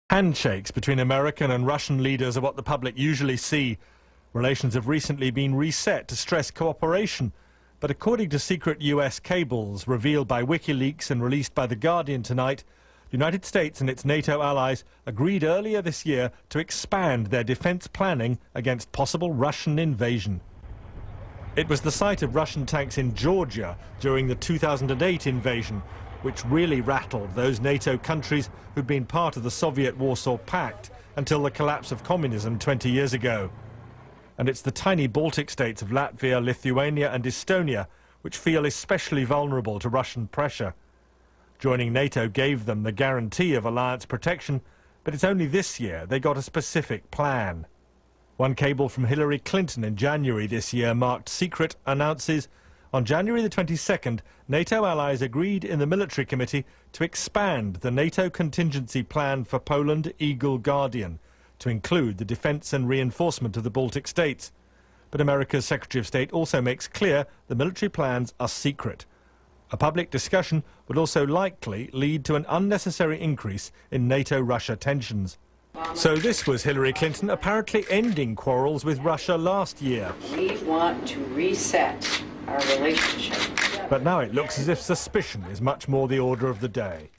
Handshakes between American and Russian leaders are what the public usually see. Relations have recently been reset to stress cooperation. But according to secret US cables revealed by WikiLeaks and released by The Guardian tonight, the United States and its NATO allies agreed earlier this year to expand their defense planning against possible Russian invasion. It was the site of Russian tanks in Georgia during the 2008 invasion which really rattled those NATO countries who'd been part of the Soviet Warsaw Pact until the collapse of communism 20 years ago. And it's the tiny Baltic states of Latvia, Lithuania and Estonia which feel especially vulnerable to Russian pressure. Joining NATO gave them the guarantee of alliance protection, but it's only this year they got a specific plan. One cable from Hillary Clinton in January this year, marked secret, announces, on January the 22nd, NATO allies agreed in the Military Committee to expand the NATO contingency plan for Poland, Eagle Guardian, to include the defence and reinforcement of the Baltic states. But America's Secretary of State also makes clear the military plans are secret. A public discussion would also likely lead to an unnecessary increase in NATO-Russia tensions. So this was Hillary Clinton apparently ending quarrels with Russia last year. We want to reset our relationship. But now it looks as if suspicion is much more the order of the day.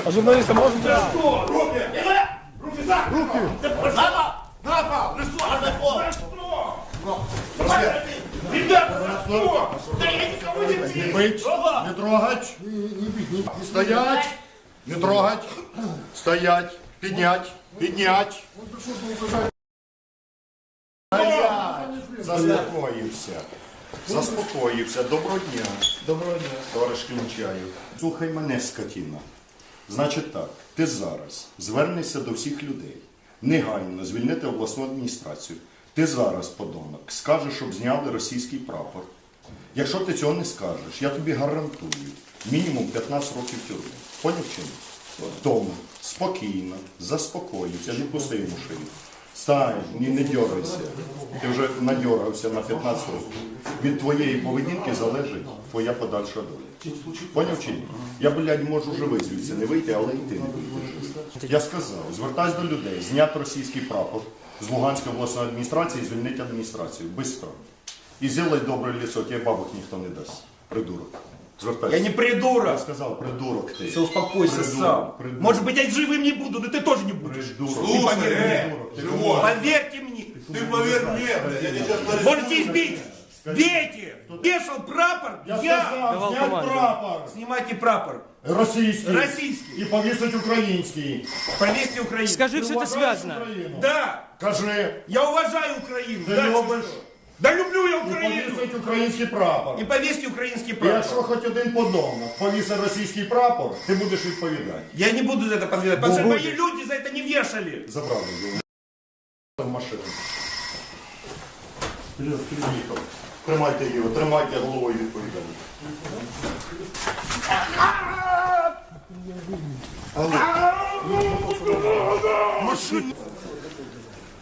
А журналистам можно? Руки за! Руки! Напал! Ребята, что? Да я никого не бью! Не бить, не трогать, стоять, не трогать, стоять, піднять, піднять. Заспокоївся. Заспокоївся. Доброго дня. Доброго дня. Товариш Клінчаєв. Слухай мене, скотіна. Значить так, ти зараз звернешся до всіх людей. Негайно звільнити обласну адміністрацію. Ти зараз, подонок, скажеш, щоб зняли російський прапор. Якщо ти цього не скажеш, я тобі гарантую мінімум 15 років тюрми. Поняв чи ні? Тому спокійно, заспокоївся, не пусти йому шию. Стань, не дьорайся. Ти вже надьорався на 15 років. Від твоєї поведінки залежить твоя подальша доля. Поняв чи ні? Я, блядь, можу живий звідси не вийти, але і ти не вийдеш. Я сказав, звертайся до людей, зняти російський прапор з Луганської обласної адміністрації і звільнити адміністрацію. Бистро. І зробай добре лицо, тебе бабок ніхто не дасть. Придурок. Звертайся. Я не придурок. Я сказал, придурок ты. Все, успокойся придурок, сам. придурок. Может быть, я живым не буду, да ты тоже не будешь. Придурок. Ты поверь. Живой. Поверьте мне. Ты поверь мне, блядь, я тебя сейчас нарисую. Можете избить. Бейте. Вешал прапор. Я сказал, снять прапор. Снимайте прапор. Российский. Российский. И повесить украинский. Повесьте Украину. Скажи, все это связано. Украину? Да. Скажи. Я уважаю Украину. Ты Дальше любишь? что? Да люблю я І Украину. повісить український прапор. И повесьте украинский І прапор. якщо хоч один подонок повісить російський прапор, ти будеш відповідати. Я не буду за это подвергать. Потому что мои люди за это не вешали. Забрали його. В машину. Приїхав. Тримайте його, тримайте головою відповідальність.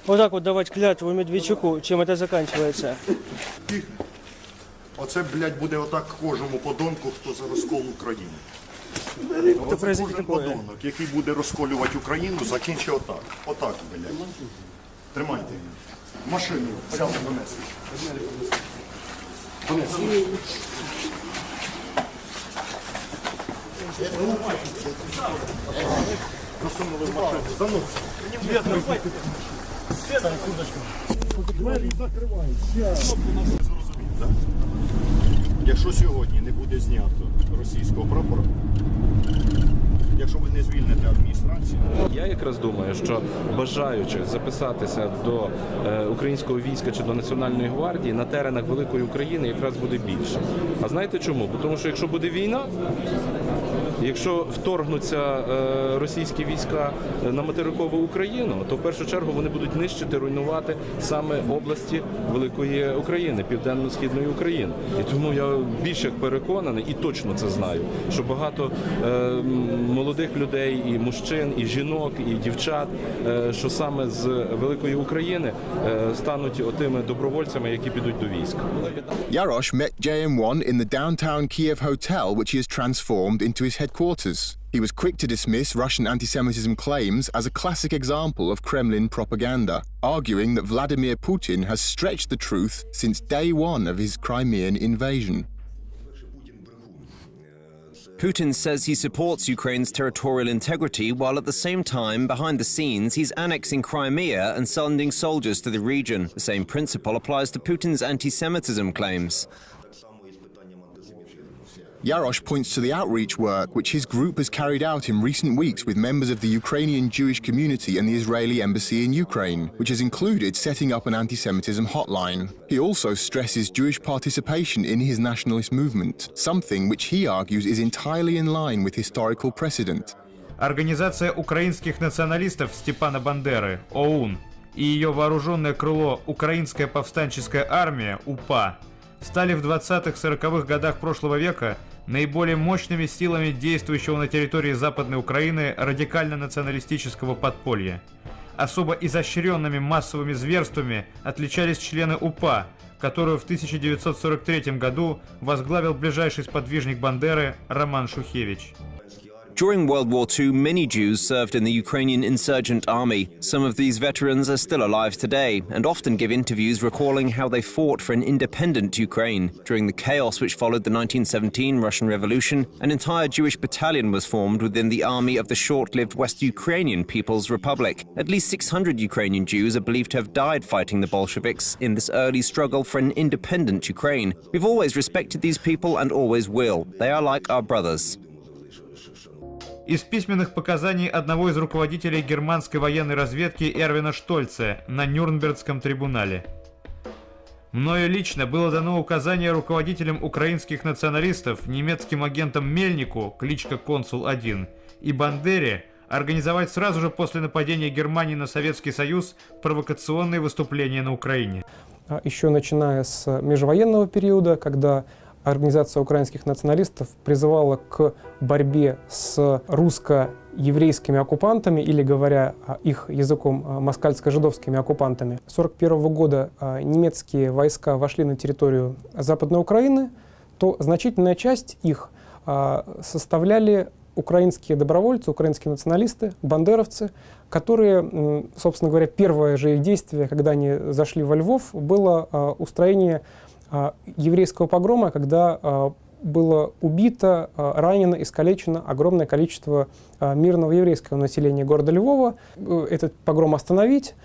Вот так вот давать клятву Медведчуку, чем это заканчивается. Оце, блядь, буде отак кожному подонку, хто за розкол України. Это Оце произойдет кожен такое. подонок, який буде розколювати Україну, закінчить отак. Отак, блядь. Тримайте. Машину взяли, донесли. Донесли. Засунули в машину. Заносили. Двері закривають. Зрозумів, так? Якщо сьогодні не буде знято російського прапора, якщо ви не звільните адміністрацію... Я якраз думаю, що бажаючих записатися до українського війська чи до Національної гвардії на теренах великої України якраз буде більше. А знаєте чому? Бо тому що якщо буде війна, Якщо вторгнуться російські війська на материкову Україну, то в першу чергу вони будуть нищити, руйнувати саме області Великої України, Південно-Східної України. І тому я більш як переконаний, і точно це знаю, що багато молодих людей, і мужчин, і жінок, і дівчат, що саме з Великої України стануть отими добровольцями, які підуть до війська. Yarosh met JM1 in the downtown Kiev hotel, which he has transformed into his headquarters. He was quick to dismiss Russian anti-Semitism claims as a classic example of Kremlin propaganda, arguing that Vladimir Putin has stretched the truth since day one of his Crimean invasion. Putin says he supports Ukraine's territorial integrity, while at the same time, behind the scenes, he's annexing Crimea and sending soldiers to the region. The same principle applies to Putin's anti-Semitism claims. Yarosh points to the outreach work which his group has carried out in recent weeks with members of the Ukrainian Jewish community and the Israeli embassy in Ukraine, which has included setting up an anti-Semitism hotline. He also stresses Jewish participation in his nationalist movement, something which he argues is entirely in line with historical precedent. Организация украинских националистов Степана Бандеры, ОУН, и ее вооруженное крыло Украинская повстанческая армия, УПА, стали в 20-40-х годах прошлого века наиболее мощными силами действующего на территории Западной Украины радикально-националистического подполья. Особо изощренными массовыми зверствами отличались члены УПА, которую в 1943 году возглавил ближайший сподвижник Бандеры Роман Шухевич. During World War II, many Jews served in the Ukrainian insurgent army. Some of these veterans are still alive today and often give interviews recalling how they fought for an independent Ukraine. During the chaos which followed the 1917 Russian Revolution, an entire Jewish battalion was formed within the army of the short-lived West Ukrainian People's Republic. At least 600 Ukrainian Jews are believed to have died fighting the Bolsheviks in this early struggle for an independent Ukraine. We've always respected these people and always will. They are like our brothers. Из письменных показаний одного из руководителей германской военной разведки Эрвина Штольце на Нюрнбергском трибунале. Мною лично было дано указание руководителям украинских националистов, немецким агентам Мельнику, кличка Консул-1, и Бандере организовать сразу же после нападения Германии на Советский Союз провокационные выступления на Украине. Еще начиная с межвоенного периода, когда Организация украинских националистов призывала к борьбе с русско-еврейскими оккупантами, или, говоря их языком, москальско-жидовскими оккупантами. С 1941 года немецкие войска вошли на территорию Западной Украины, то значительная часть их составляли украинские добровольцы, украинские националисты, бандеровцы, которые, собственно говоря, первое же их действие, когда они зашли во Львов, было устроение еврейского погрома, когда было убито, ранено, искалечено огромное количество мирного еврейского населения города Львова. Этот погром остановить.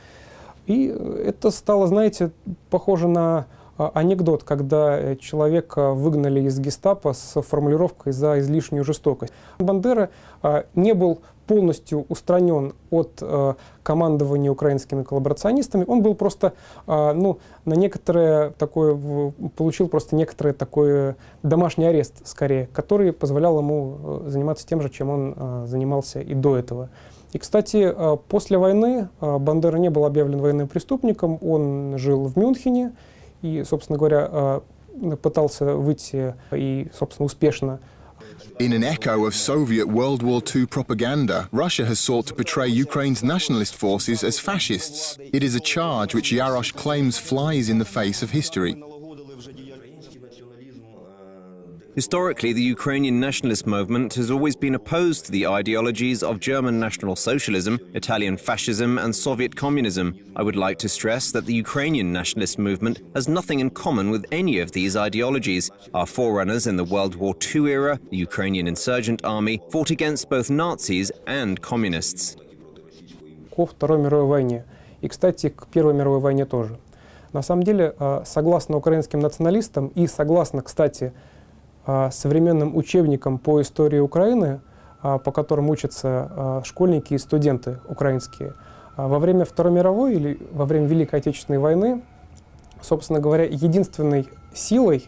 И это стало, знаете, похоже на анекдот, когда человека выгнали из гестапо с формулировкой «за излишнюю жестокость». Бандера не был полностью устранен от командования украинскими коллаборационистами. Он был просто, на некоторое такое, получил просто некоторый такой домашний арест, скорее, который позволял ему заниматься тем же, чем он занимался и до этого. И, кстати, после войны Бандера не был объявлен военным преступником, он жил в Мюнхене и, собственно говоря, пытался выйти и, собственно, успешно. In an echo of Soviet World War II propaganda, Russia has sought to portray Ukraine's nationalist forces as fascists. It is a charge which Yarosh claims flies in the face of history. Historically, the Ukrainian nationalist movement has always been opposed to the ideologies of German National Socialism, Italian fascism, and Soviet communism. I would like to stress that the Ukrainian nationalist movement has nothing in common with any of these ideologies. Our forerunners in the World War II era, the Ukrainian insurgent army, fought against both Nazis and communists. Ко Второй мировой войне. И, кстати, к Первой мировой войне тоже. На самом деле, согласно украинским националистам и согласно, кстати, современным учебникам по истории Украины, по которым учатся школьники и студенты украинские, во время Второй мировой или во время Великой Отечественной войны, собственно говоря, единственной силой,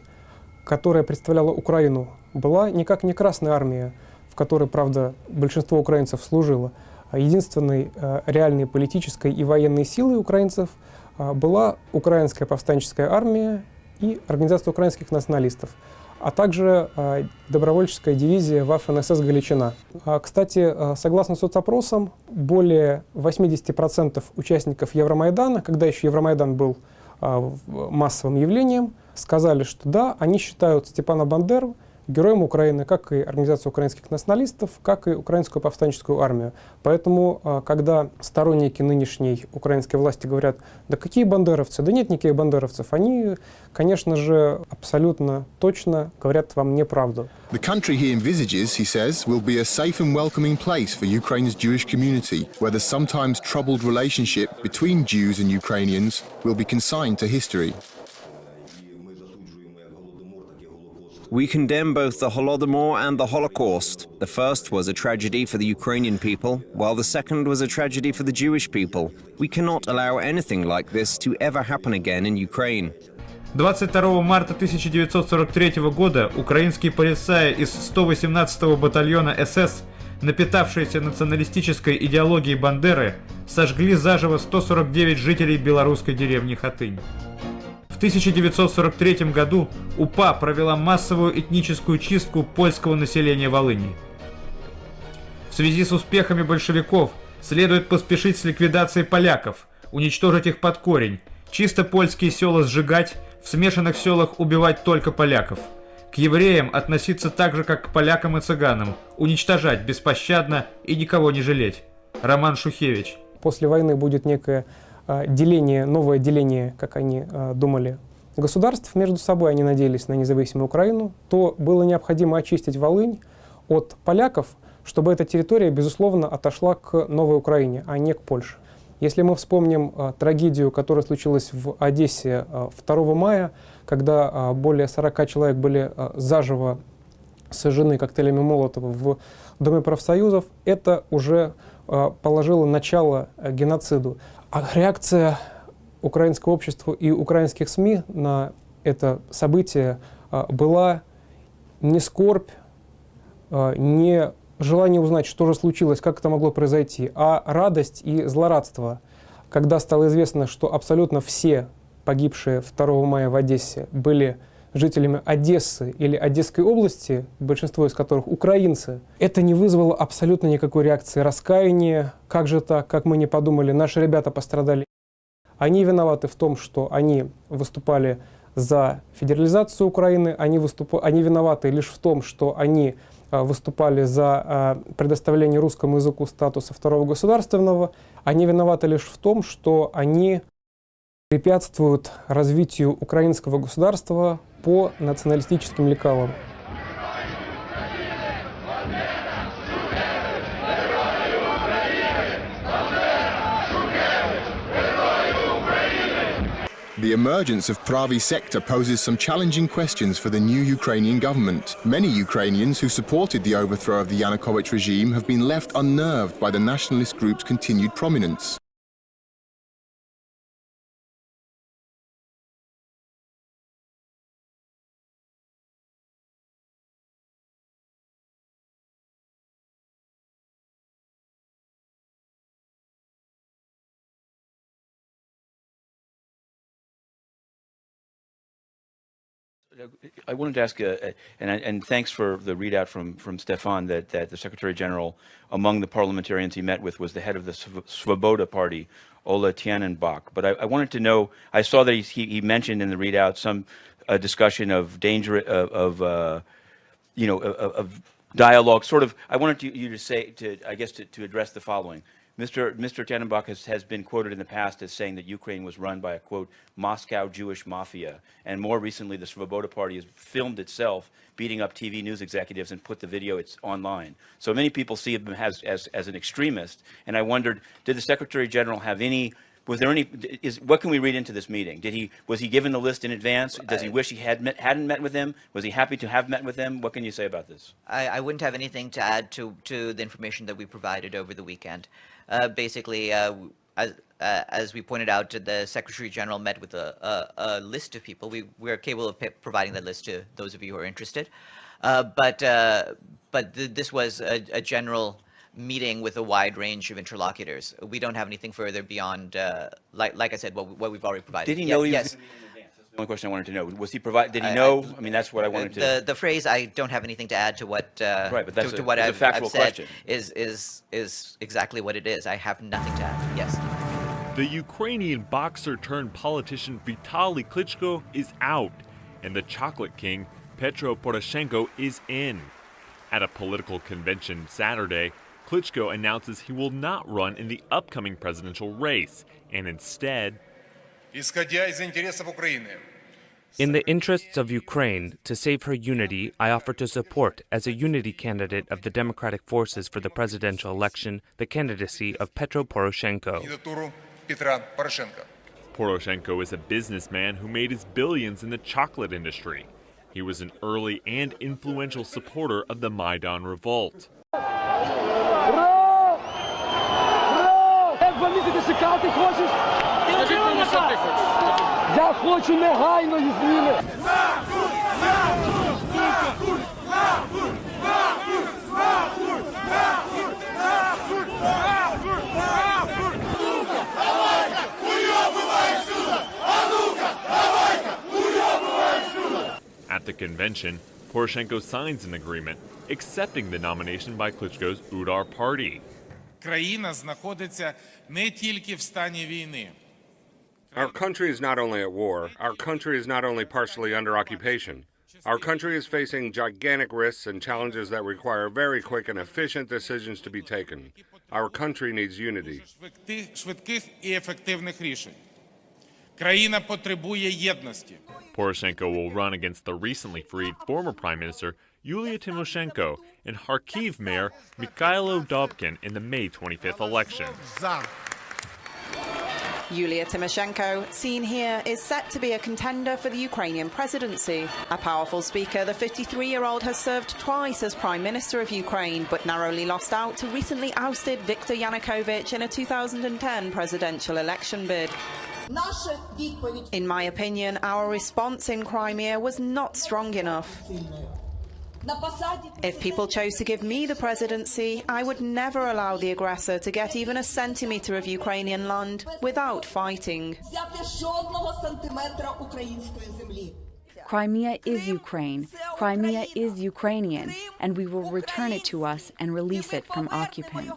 которая представляла Украину, была никак не Красная армия в которой, правда, большинство украинцев служило, единственной реальной политической и военной силой украинцев была Украинская повстанческая армия и Организация украинских националистов, а также добровольческая дивизия ВАФ-НСС «Галичина». Кстати, согласно соцопросам, более 80% участников Евромайдана, когда еще Евромайдан был массовым явлением, сказали, что да, они считают Степана Бандеру героем Украины, как и Организацию украинских националистов, как и Украинскую повстанческую армию. Поэтому, когда сторонники нынешней украинской власти говорят, да какие бандеровцы, да нет никаких бандеровцев, они, конечно же, абсолютно точно говорят вам неправду. The country he envisages, he says, will be a safe and welcoming place for Ukraine's Jewish community, where the sometimes troubled relationship between Jews and Ukrainians will be consigned to history. We condemn both the Holodomor and the Holocaust. The first was a tragedy for the Ukrainian people, while the second was a tragedy for the Jewish people. We cannot allow anything like this to ever happen again in Ukraine. 22 марта 1943 года украинские полицаи из 118-го батальона СС, напитавшиеся националистической идеологией Бандеры, сожгли заживо 149 жителей белорусской деревни Хатынь. В 1943 году УПА провела массовую этническую чистку польского населения Волыни. В связи с успехами большевиков следует поспешить с ликвидацией поляков, уничтожить их под корень, чисто польские села сжигать, в смешанных селах убивать только поляков. К евреям относиться так же, как к полякам и цыганам, уничтожать беспощадно и никого не жалеть. Роман Шухевич. После войны будет некое деление, новое деление, как они думали, государств между собой, они надеялись на независимую Украину, то было необходимо очистить Волынь от поляков, чтобы эта территория, безусловно, отошла к новой Украине, а не к Польше. Если мы вспомним трагедию, которая случилась в Одессе 2 мая, когда более 40 человек были заживо сожжены коктейлями Молотова в Доме профсоюзов, это уже положило начало геноциду. А реакция украинского общества и украинских СМИ на это событие была не скорбь, не желание узнать, что же случилось, как это могло произойти, а радость и злорадство, когда стало известно, что абсолютно все погибшие 2 мая в Одессе были жителями Одессы или Одесской области, большинство из которых украинцы, это не вызвало абсолютно никакой реакции раскаяния. Как же так, как мы не подумали, наши ребята пострадали. Они виноваты в том, что они выступали за федерализацию Украины, они виноваты лишь в том, что они выступали за предоставление русскому языку статуса второго государственного, они виноваты лишь в том, что они препятствуют развитию украинского государства по националистическим лекалам. The emergence of Pravi sector poses some challenging questions for the new Ukrainian government. Many Ukrainians who supported the overthrow of the Yanukovych regime have been left unnerved by the nationalist group's continued prominence. I wanted to ask, and thanks for the readout from Stefan, that the Secretary General, among the parliamentarians he met with, was the head of the Svoboda Party, OLEG TYAHNYBOK. But I wanted to know, I saw that he mentioned in the readout some discussion of danger of dialogue. Sort of, I wanted you to say, to address the following. Mr. TYAHNYBOK has been quoted in the past as saying that Ukraine was run by a, quote, Moscow Jewish mafia. And more recently, the Svoboda Party has filmed itself beating up TV news executives and put the video online. So many people see him as an extremist. And I wondered, did the Secretary General have any, was there any, what can we read into this meeting? Was he given the list in advance? Does he wish he hadn't met with them? Was he happy to have met with them? What can you say about this? I wouldn't have anything to add to the information that we provided over the weekend. Basically, as we pointed out, the Secretary General met with a list of people. We're capable of providing that list to those of you who are interested. This was a general meeting with a wide range of interlocutors. We don't have anything further beyond, like I said, what we've already provided. Did he know he was going to meet in advance? That's the only question I wanted to know. Was he did he know? I mean, that's what I wanted to. The phrase "I don't have anything to add to what right, but that's to what I've factual said" question. is exactly what it is. I have nothing to add. Yes. The Ukrainian boxer turned politician Vitaly Klitschko is out, and the chocolate king Petro Poroshenko is in. At a political convention Saturday, Klitschko announces he will not run in the upcoming presidential race, and instead, in the interests of Ukraine, to save her unity, I offer to support, as a unity candidate of the Democratic Forces for the presidential election, the candidacy of Petro Poroshenko. Poroshenko is a businessman who made his billions in the chocolate industry. He was an early and influential supporter of the Maidan revolt. At the convention, Poroshenko signs an agreement accepting the nomination by Klitschko's Udar party. Our country is not only at war, our country is not only partially under occupation. Our country is facing gigantic risks and challenges that require very quick and efficient decisions to be taken. Our country needs unity. Poroshenko will run against the recently freed former Prime Minister Yulia TYMOSHENKO and Kharkiv Mayor Mikhailo Dobkin in the May 25th election. Yulia Tymoshenko, seen here, is set to be a contender for the Ukrainian presidency. A powerful speaker, the 53-year-old has served twice as Prime Minister of Ukraine, but narrowly lost out to recently ousted Viktor Yanukovych in a 2010 presidential election bid. In my opinion, our response in Crimea was not strong enough. If people chose to give me the presidency, I would never allow the aggressor to get even a centimetre of Ukrainian land without fighting. Crimea is Ukraine. Crimea is Ukrainian, and we will return it to us and release it from occupants.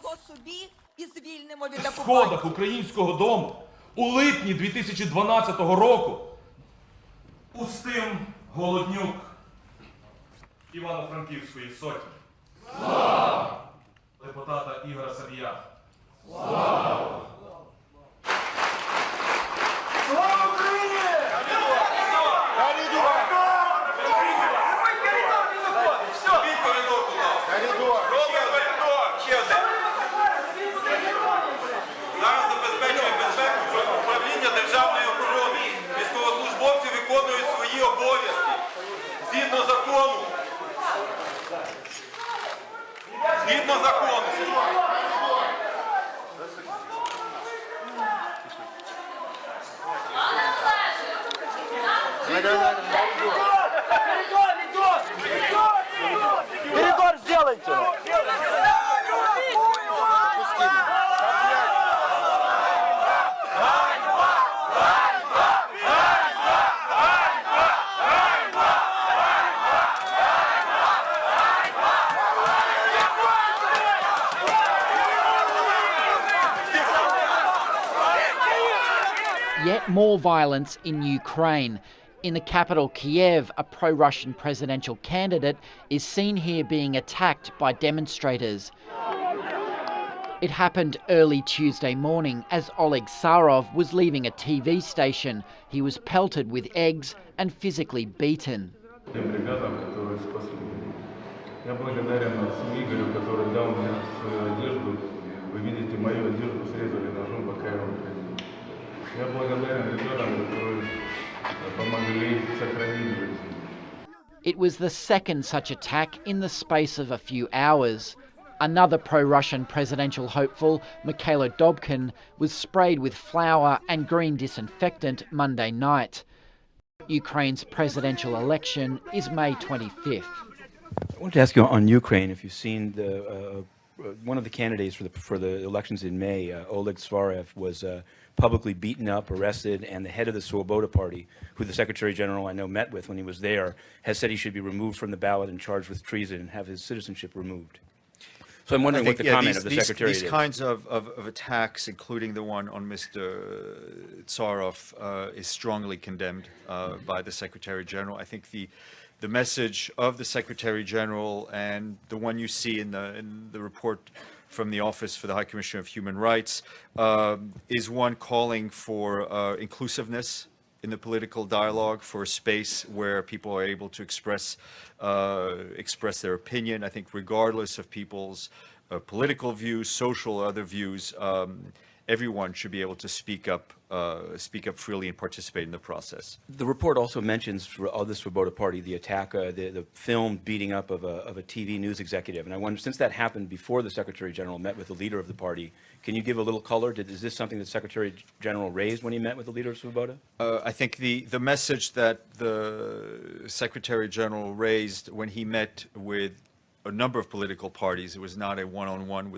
В сходах Українського дому у липні 2012 року Устим Голоднюк Івано-Франківської сотні. Слава! Депутата Ігоря Савія. Слава! Слава Україні! Зараз забезпечує безпеку управління державної охорони. Військовослужбовці виконують свої обов'язки згідно закону. Згідно закону. Коридор сделайте! Yet more violence in Ukraine. In the capital, Kiev, a pro-Russian presidential candidate is seen here being attacked by demonstrators. It happened early Tuesday morning as Oleg Sarov was leaving a TV station. He was pelted with eggs and physically beaten. It was the second such attack in the space of a few hours. Another pro-Russian presidential hopeful, Mikhailo Dobkin, was sprayed with flour and green disinfectant Monday night. Ukraine's presidential election is May 25th. I wanted to ask you on Ukraine if you've seen one of the candidates for the elections in May, Oleg was publicly beaten up, arrested, and the head of the Swoboda Party, who the Secretary General I know met with when he was there, has said he should be removed from the ballot and charged with treason and have his citizenship removed. So I'm wondering what the comment of the Secretary is. These kinds of attacks, including the one on Mr. Tsarov, is strongly condemned by the Secretary General. I think the message of the Secretary General and the one you see in the report from the Office for the High Commissioner of Human Rights is one calling for inclusiveness in the political dialogue, for a space where people are able to express their opinion. I think regardless of people's political views, social or other views, everyone should be able to speak up freely and participate in the process. The report also mentions of the Swoboda Party the attack, the filmed beating up of a TV news executive. And I wonder, since that happened before the Secretary General met with the leader of the party, can you give a little color? Is this something the Secretary General raised when he met with the leader of Swoboda? I think the message that the Secretary General raised when he met with a number of political parties, it was not a one-on-one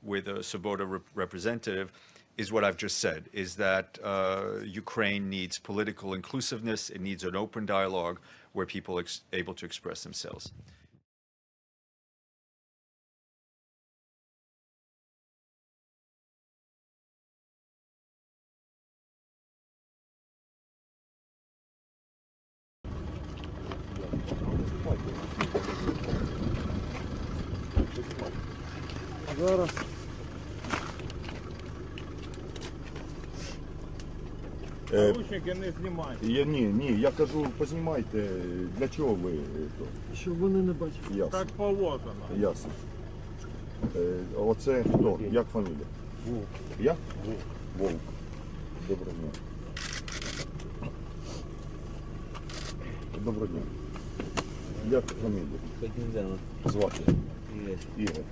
with a Swoboda representative, is what I've just said, is that Ukraine needs political inclusiveness, it needs an open dialogue where people are able to express themselves. Зараз. Наручники не знімайте. Ні, я кажу, познімайте. Для чого ви? Щоб вони не бачили. Ясно. Так положено. Ясно. Оце хто? Як фамілія? Вовк. Як? Вовк. Доброго дня. Доброго дня. Як фамілія? Звати? Ігор.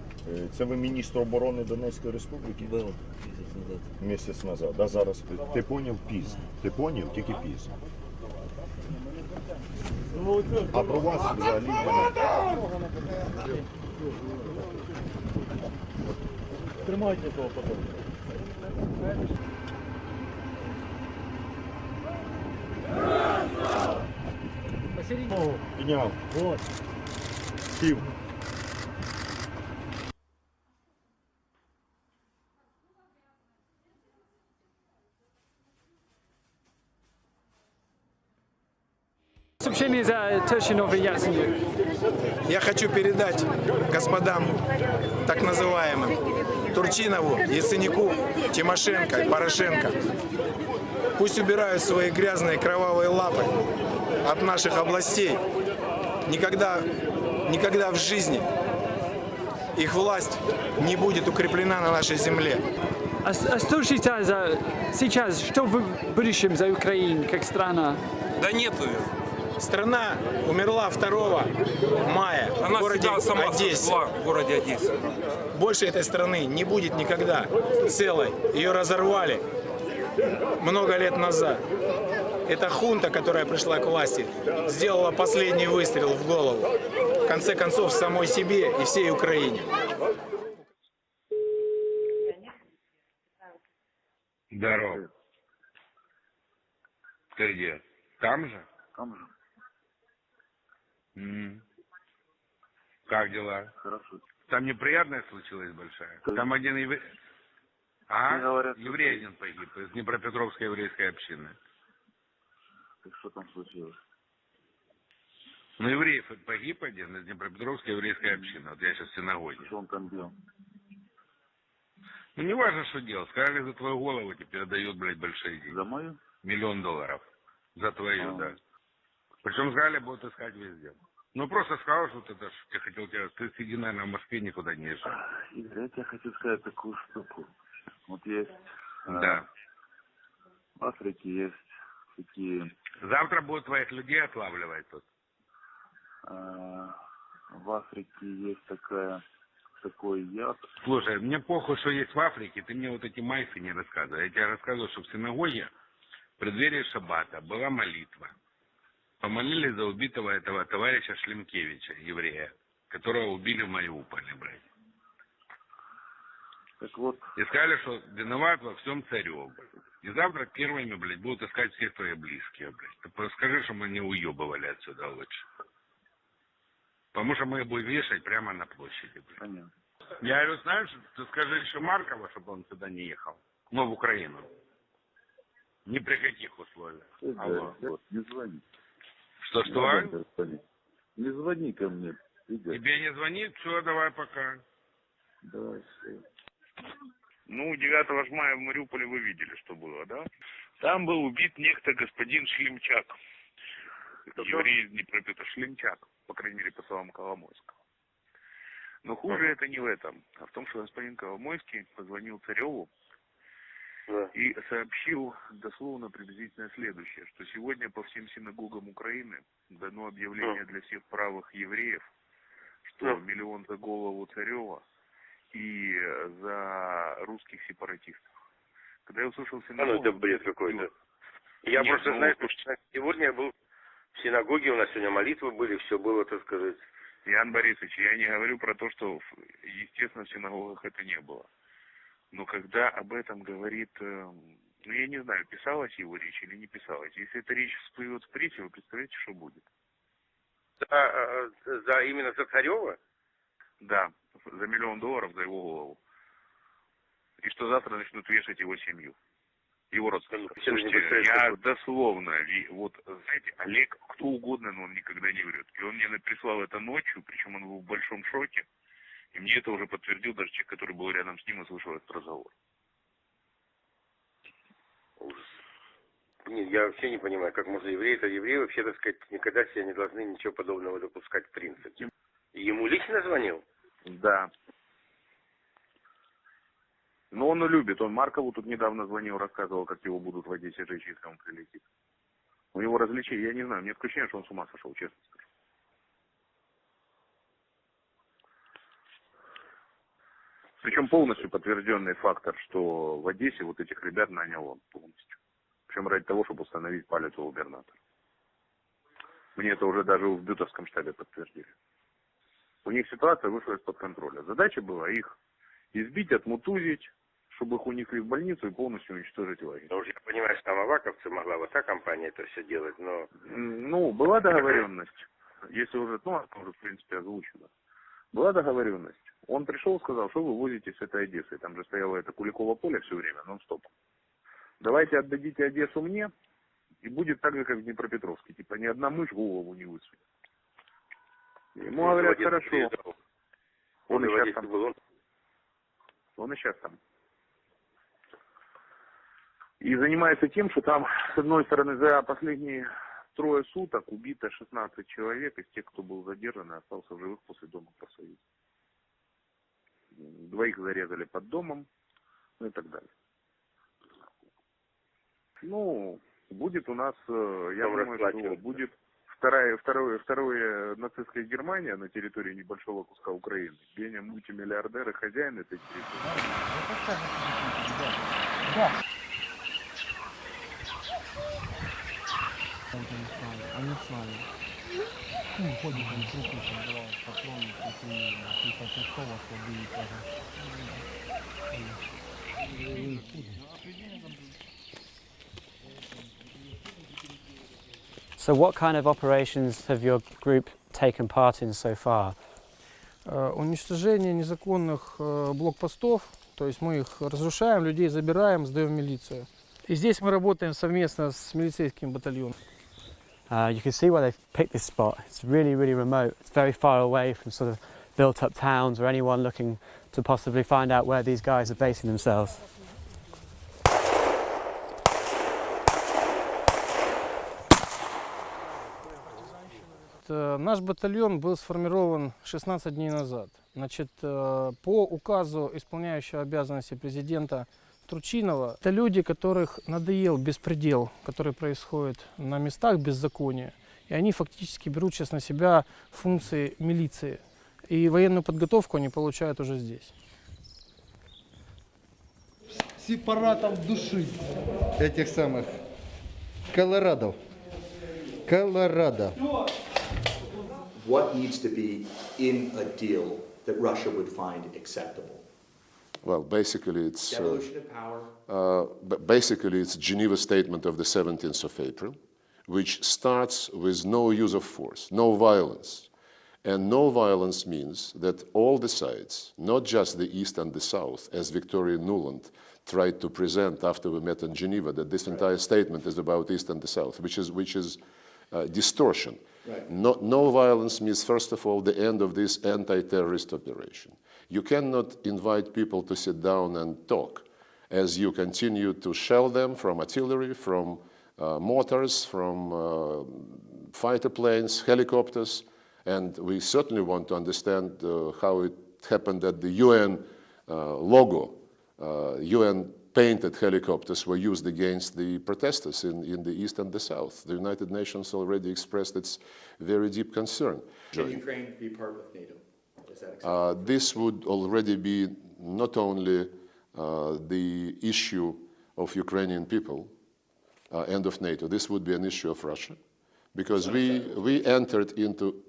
Це ви міністр оборони Донецької Республіки? Було місяць назад. Да, зараз. Ти поняв пізно. Ти поняв тільки пізно. А про вас взагалі не. Тримайте того потім. Підняв. Вот. Сів. Сообщение за Турчинов и Яценюк. Я хочу передать господам так называемым Турчинову, Яценюку, Тимошенко и Порошенко. Пусть убирают свои грязные кровавые лапы от наших областей. Никогда в жизни их власть не будет укреплена на нашей земле. А что считается сейчас, что в будущем за Украину как страна? Да нету ее. Страна умерла 2 мая в городе Одессе. В городе Одессе. Больше этой страны не будет никогда целой. Ее разорвали много лет назад. Эта хунта, которая пришла к власти, сделала последний выстрел в голову. В конце концов, самой себе и всей Украине. Здорово. Ты где? Там же? Там же. Как дела? Хорошо. Там неприятное случилось большая? Там один еврей... Еврей один погиб из Днепропетровской еврейской общины. Так что там случилось? Ну, еврей погиб один из Днепропетровской еврейской общины. Вот я сейчас в синагоге. Что он там делал? Ну, не важно, что делал. Сказали, за твою голову теперь дают, блядь, большие деньги. За мою? $1 миллион. За твою, да. Причем сказали, будут искать везде. Ну, просто сказал, что ты я хотел тебя... Ты сиди, наверное, в Москве никуда не езжай. Игорь, я тебе хочу сказать такую штуку. Вот есть... Да. В Африке есть такие... Завтра будут твоих людей отлавливать тут. В Африке есть такой яд. Слушай, мне похуй, что есть в Африке, ты мне вот эти майсы не рассказывай. Я тебе рассказываю, что в синагоге в преддверии шаббата была молитва. Помолились за убитого этого товарища Шлемкевича, еврея, которого убили в Мариуполе, блядь. Так вот. И сказали, что виноват во всем Царев, блядь. И завтра первыми, блядь, будут искать всех твои близкие, блядь. Ты скажи, что мы не уебывали отсюда лучше. Потому что мы их будем вешать прямо на площади, блядь. Понятно. Я говорю, знаешь, ты скажи еще Маркова, чтобы он сюда не ехал. Но в Украину. Ни при каких условиях. Алло. Вот, не звони. Что? Не звони ко мне. Игорь. Тебе не звонит? Все, давай пока. Давай, все. Ну, 9 мая в Мариуполе вы видели, что было, да? Там был убит некто господин Шлемчак. Еврей Днепропетровска. Шлемчак, по крайней мере, по словам Коломойского. Но хуже это не в этом, а в том, что господин Коломойский позвонил Цареву и сообщил дословно приблизительно следующее, что сегодня по всем синагогам Украины дано объявление для всех правых евреев, что 1 миллион за голову Царева и за русских сепаратистов. Когда я услышал синагогу... Ну, это бред какой-то. Я просто знаю, что сегодня я был в синагоге, у нас сегодня молитвы были, все было, так сказать. Иоанн Борисович, я не говорю про то, что, естественно, в синагогах это не было. Но когда об этом говорит, ну, я не знаю, писалась его речь или не писалась. Если эта речь всплывет в прессе, вы представляете, что будет? Именно за Царева? Да, за $1 миллион за его голову. И что завтра начнут вешать его семью, его родственников. Слушайте, я дословно, вот, знаете, Олег, кто угодно, но он никогда не врет. И он мне прислал это ночью, причем он был в большом шоке. И мне это уже подтвердил даже человек, который был рядом с ним и слышал этот разговор. Ужас. Нет, я вообще не понимаю, как можно евреи, это евреи вообще, так сказать, никогда себе не должны ничего подобного допускать в принципе. И ему лично звонил? Да. Но он и любит. Он Маркову тут недавно звонил, рассказывал, как его будут в Одессе жечь, если он прилетит. У него развлечения, я не знаю, мне такое ощущение, что он с ума сошел, честно скажу. Причем полностью подтвержденный фактор, что в Одессе вот этих ребят нанял он полностью. Причем ради того, чтобы установить палец у губернатора. Мне это уже даже в бютовском штабе подтвердили. У них ситуация вышла из-под контроля. Задача была их избить, отмутузить, чтобы их унесли в больницу и полностью уничтожить лагерь. Ну, я понимаю, что там аваковцы могла вот та компания это все делать, но... Ну, была договоренность. Если уже, ну, это уже, в принципе, озвучено. Была договоренность. Он пришел, сказал, что вы возите с этой Одессы. Там же стояло это Куликово поле все время, нон-стоп. Давайте отдадите Одессу мне, и будет так же, как в Днепропетровске. Типа ни одна мышь голову не высунет. Ему говорят, хорошо. Он и сейчас там. Он и сейчас там. И занимается тем, что там, с одной стороны, за последние 3 суток убито 16 человек из тех, кто был задержан и остался в живых после дома профсоюза. 2 зарезали под домом, ну и так далее. Ну, будет у нас, я думаю, что будет второе нацистская Германия на территории небольшого куска Украины. Геня, мультимиллиардер и хозяин этой территории. Да. Они с нами. Ходит, они трупы собирают, патроны, и Поросhenko слабее тоже. So what kind of operations have your group taken part in so far? Уничтожение незаконных блокпостов, то есть мы их разрушаем, людей забираем, сдаем в милицию. И здесь мы работаем совместно с милицейским батальоном. You can see why they've picked this spot. It's really, really remote. It's very far away from sort of built-up towns or anyone looking to possibly find out where these guys are basing themselves. Наш батальон был сформирован 16 дней назад. Значит, по указу исполняющего обязанности президента Турчинова, это люди, которых надоел беспредел, который происходит на местах беззакония. И они фактически берут сейчас на себя функции милиции. И военную подготовку они получают уже здесь. Сепаратов души этих самых колорадов. Colorado. What needs to be in a deal that Russia would find acceptable? Well, basically it's Devolution of power. basically it's Geneva Statement of the 17th of April, which starts with no use of force, no violence. And no violence means that all the sides, not just the East and the South, as Victoria Nuland tried to present after we met in Geneva, that this entire statement is about East and the South, which is distortion. Right. No violence means, first of all, the end of this anti-terrorist operation. You cannot invite people to sit down and talk as you continue to shell them from artillery, from mortars, from fighter planes, helicopters. And we certainly want to understand how it happened that the UN logo, UN painted helicopters were used against the protesters in the East and the South. The United Nations already expressed its very deep concern. Can Ukraine be part of NATO? Is that acceptable? This would already be not only the issue of Ukrainian people and of NATO, this would be an issue of Russia, because we entered into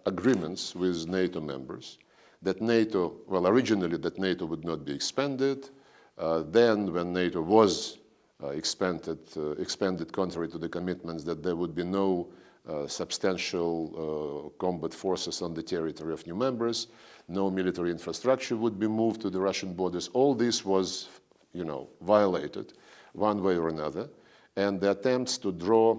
agreements with NATO members that NATO, well, originally that NATO would not be expanded. Then when NATO was expanded contrary to the commitments, that there would be no substantial combat forces on the territory of new members, no military infrastructure would be moved to the Russian borders. All this was, violated one way or another, and the attempts to draw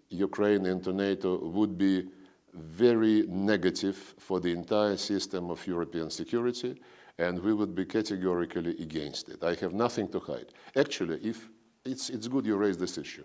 Ukraine into NATO would be very negative for the entire system of European security, and we would be categorically against it. I have nothing to hide. Actually, if it's good you raise this issue.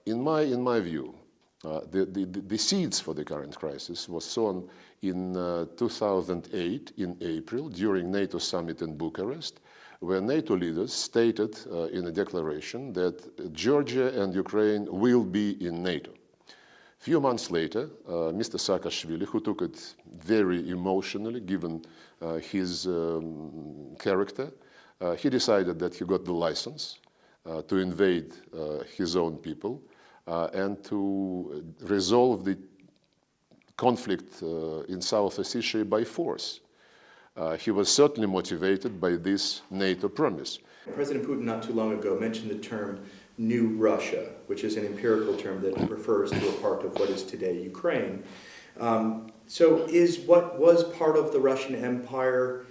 In my view, the seeds for the current crisis was sown in 2008 in April during NATO summit in Bucharest, where NATO leaders stated in a declaration that Georgia and Ukraine will be in NATO. A few months later, Mr. Saakashvili, who took it very emotionally given his character, he decided that he got the license to invade his own people and to resolve the conflict in South Ossetia by force. He was certainly motivated by this NATO promise. President Putin not too long ago mentioned the term New Russia, which is an empirical term that refers to a part of what is today Ukraine. So is what was part of the Russian Empire,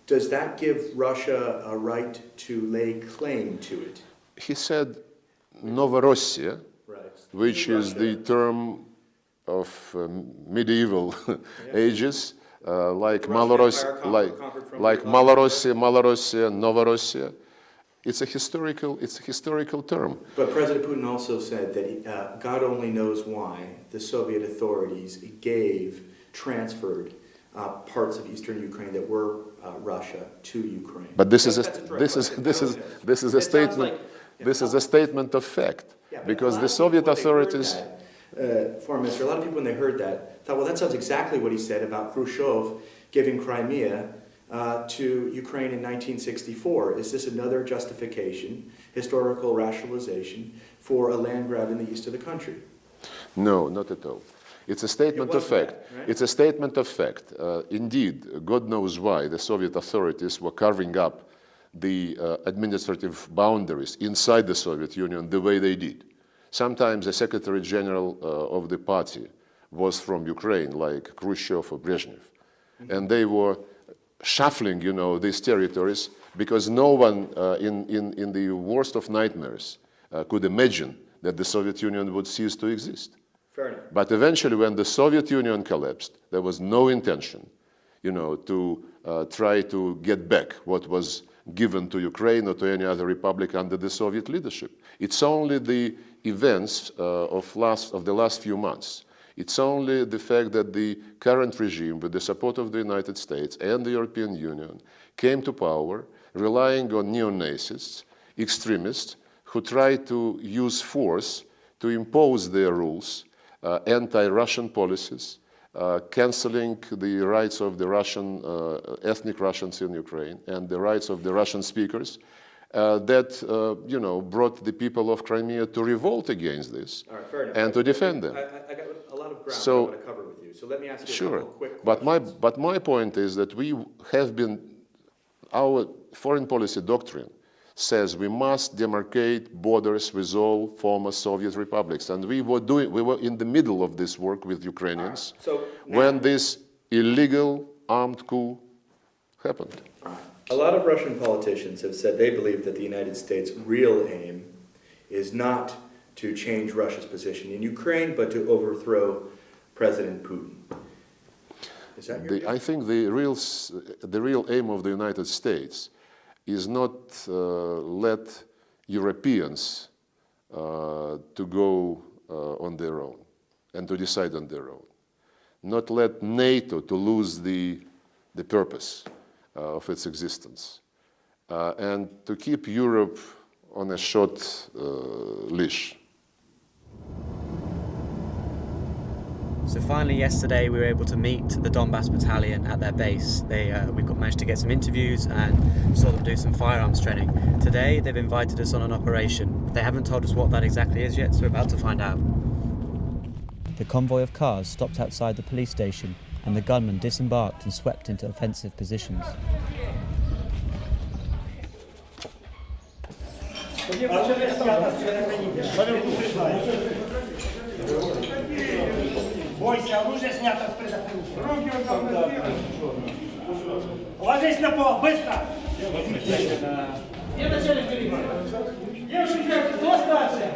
does that give Russia a right to lay claim to it? He said Novorossiya, which is the term of medieval ages, like Malorossia, Novorossiya. It's a historical term. But President Putin also said that God only knows why the Soviet authorities transferred parts of eastern Ukraine that were Russia to Ukraine. But this is a statement. This is a statement of fact, because the Soviet authorities. Foreign Minister, a lot of people when they heard that thought, well, that sounds exactly what he said about Khrushchev giving Crimea to Ukraine in 1964. Is this another justification, historical rationalization, for a land grab in the east of the country? No, not at all. It's a statement of fact. Right? It's a statement of fact. Indeed, God knows why the Soviet authorities were carving up the administrative boundaries inside the Soviet Union the way they did. Sometimes the Secretary General of the party was from Ukraine, like Khrushchev or Brezhnev. And they were shuffling, you know, these territories because no one in the worst of nightmares could imagine that the Soviet Union would cease to exist. Fair enough. But eventually, when the Soviet Union collapsed, there was no intention, you know, to try to get back what was given to Ukraine or to any other republic under the Soviet leadership. It's only the events of the last few months. It's only the fact that the current regime, with the support of the United States and the European Union, came to power relying on neo-Nazis, extremists, who try to use force to impose their rules, anti-Russian policies, canceling the rights of the Russian, ethnic Russians in Ukraine and the rights of the Russian speakers that, you know, brought the people of Crimea to revolt against this and to defend them. I got a lot of ground So, I want to cover with you. So let me ask you a couple of quick questions. But my point is that we have been, our foreign policy doctrine says we must demarcate borders with all former Soviet republics. And we were in the middle of this work with Ukrainians when this illegal armed coup happened. A lot of Russian politicians have said they believe that the United States' real aim is not to change Russia's position in Ukraine, but to overthrow President Putin. Is that your view? I think the real aim of the United States is not let Europeans to go on their own and to decide on their own. Not let NATO to lose the purpose of its existence. And to keep Europe on a short leash. So finally yesterday we were able to meet the Donbass battalion at their base. We managed to get some interviews and saw them do some firearms training. Today they've invited us on an operation. They haven't told us what that exactly is yet, so we're about to find out. The convoy of cars stopped outside the police station and the gunmen disembarked and swept into offensive positions. Бойся, оружие снято с предохранителя. Руки вверх. Ложись на пол, быстро! Где начальник милиции? Девушки, кто старше?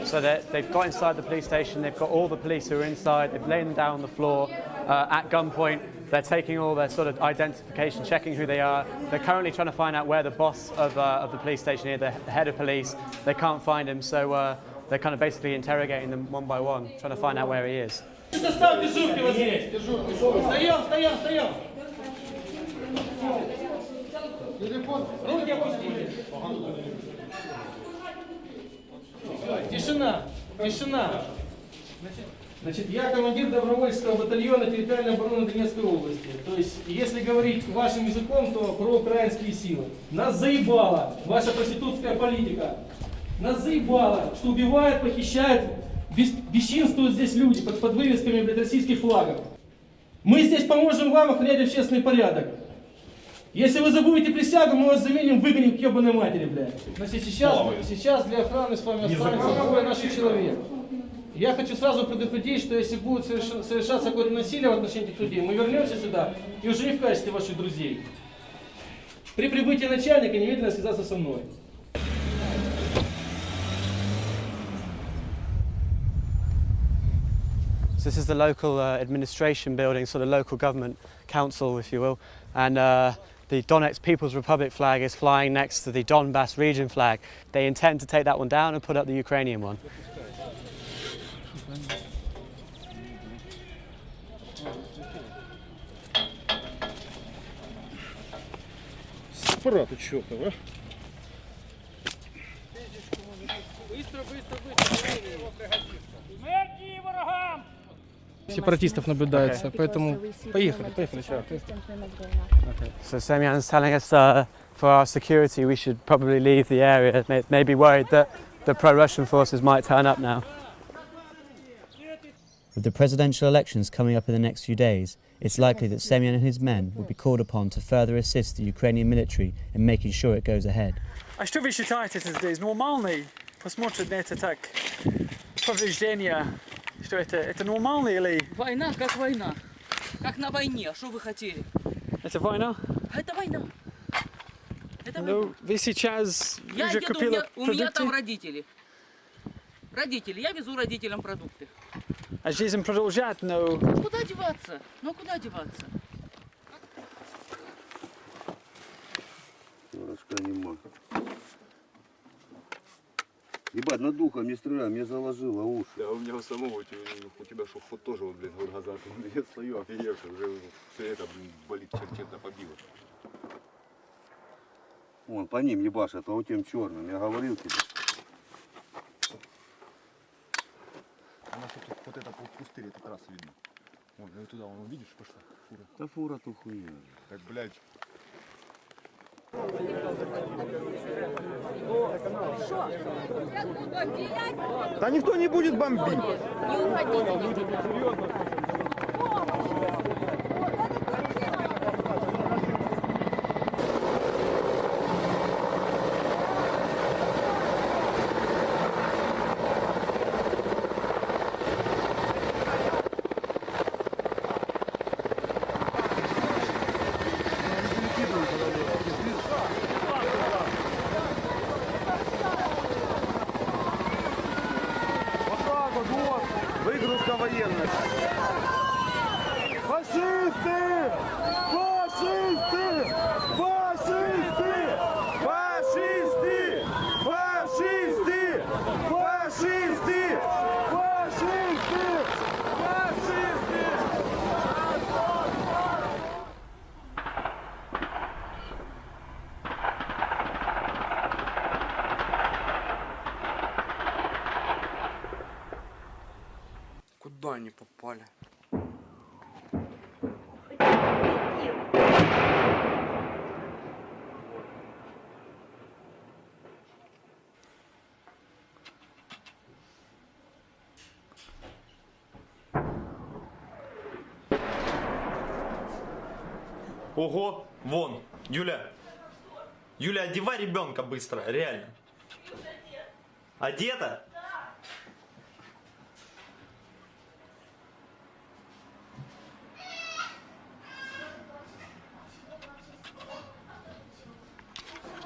So they've got inside the police station, they've got all the police who are inside, they've laid them down on the floor at gunpoint. They're taking all their sort of identification, checking who they are. They're currently trying to find out where the boss of the police station is, the head of police. They can't find him, so they're kind of basically interrogating them one by one, trying to find out where he is. Состав дежурки вот здесь. Встаем. Руки опустили. Тишина. Значит, я командир добровольческого батальона территориальной обороны Донецкой области. То есть, если говорить вашим языком, то проукраинские силы. Нас заебала ваша проститутская политика. Нас заебало, что убивают, похищают, бесчинствуют здесь люди под вывесками, блядь, российских флагов. Мы здесь поможем вам охранять общественный порядок. Если вы забудете присягу, мы вас заменим, выгоним к ебаной матери, блядь. Значит, сейчас для охраны с вами останется двое наших человек. Я хочу сразу предупредить, что если будет совершаться какое-то насилие в отношении этих людей, мы вернемся сюда и уже не в качестве ваших друзей. При прибытии начальника немедленно связаться со мной. This is the local administration building, so the local government council, if you will, and the Donetsk People's Republic flag is flying next to the Donbass region flag. They intend to take that one down and put up the Ukrainian one. Аппараты чёртовы, Сепаратистов наблюдается, поэтому поехали. So Semyan's telling us for our security we should probably leave the area. May be worried that the pro-Russian forces might turn up now. With the presidential elections coming up in the next few days, it's likely that Semyon and his men will be called upon to further assist the Ukrainian military in making sure it goes ahead. А что вы считаете здесь? Нормальный? Посмотрите на это так. Повреждения. Что это нормально или... Война как война. Как на войне. Что вы хотели? Это война? Это война. Это Ну, война. вы сейчас Я уже еду, купила у меня там продукты? родители. Родители. Я везу родителям продукты. А жизнь продолжает, но... Куда деваться? Ну куда деваться? Рожка нема. Ебать, над духом не стреляй, мне заложило уши. Да, у меня самого, у тебя что, ход тоже, вот, блин, вот газа. Я стою, офигевший, уже все это, блин, болит, чем-то побило. Вон, по ним ебашат, а у тем черным, я говорил тебе. У нас тут вот это пустырь, это трасса видно. Вон, ну туда, вон, видишь, пошла фура. Да фура-то хуйня. Так, блядь. Да никто не будет бомбить. Выгрузка военных. Фашисты! Фашисты! Фашисты! Фашисты! Фашисты! Фашисты! Фашисты! Фашисты! Куда они попали? Ого, вон, Юля. Юля, одевай ребенка быстро, реально. Одета?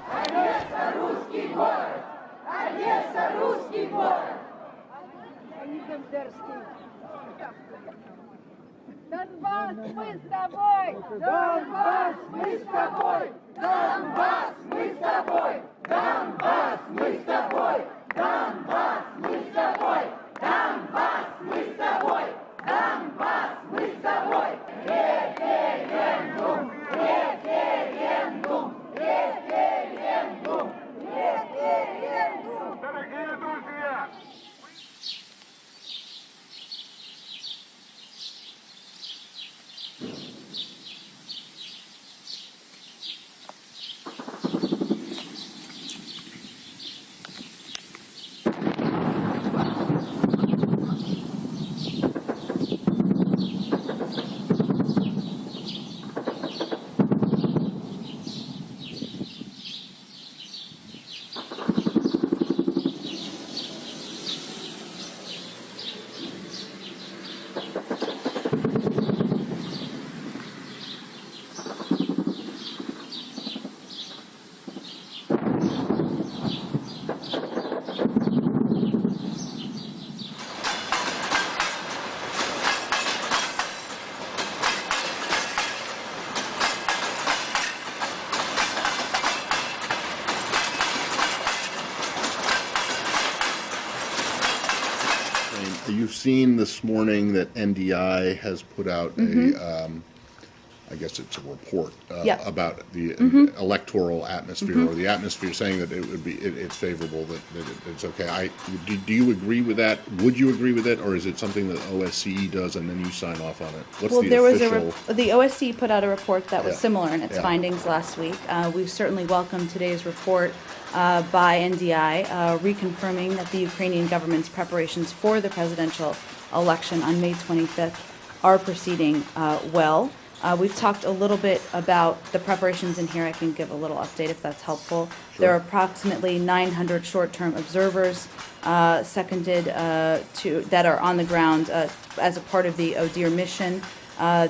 Одесса, русский город! Одесса, русский город! Донбасс, мы с тобой! Донбасс, мы с тобой! Донбасс, мы с тобой! Донбасс, мы с тобой! Донбасс, мы с тобой! Донбасс, мы с тобой! Донбасс, мы с тобой! Референдум! Референдум! Референдум! Референдум! Дорогие друзья! You've seen this morning that NDI has put out I guess it's a report about the electoral atmosphere or the atmosphere, saying that it would be it's favorable, that it's okay. Do you agree with that? Would you agree with it, or is it something that OSCE does and then you sign off on it? What's well, the there official? was the OSCE put out a report that was Yeah. similar in its Yeah. findings last week. We certainly welcome today's report by NDI, reconfirming that the Ukrainian government's preparations for the presidential election on May 25th are proceeding well. We've talked a little bit about the preparations in here. I can give a little update if that's helpful. Sure. There are approximately 900 short-term observers seconded that are on the ground as a part of the ODIHR mission.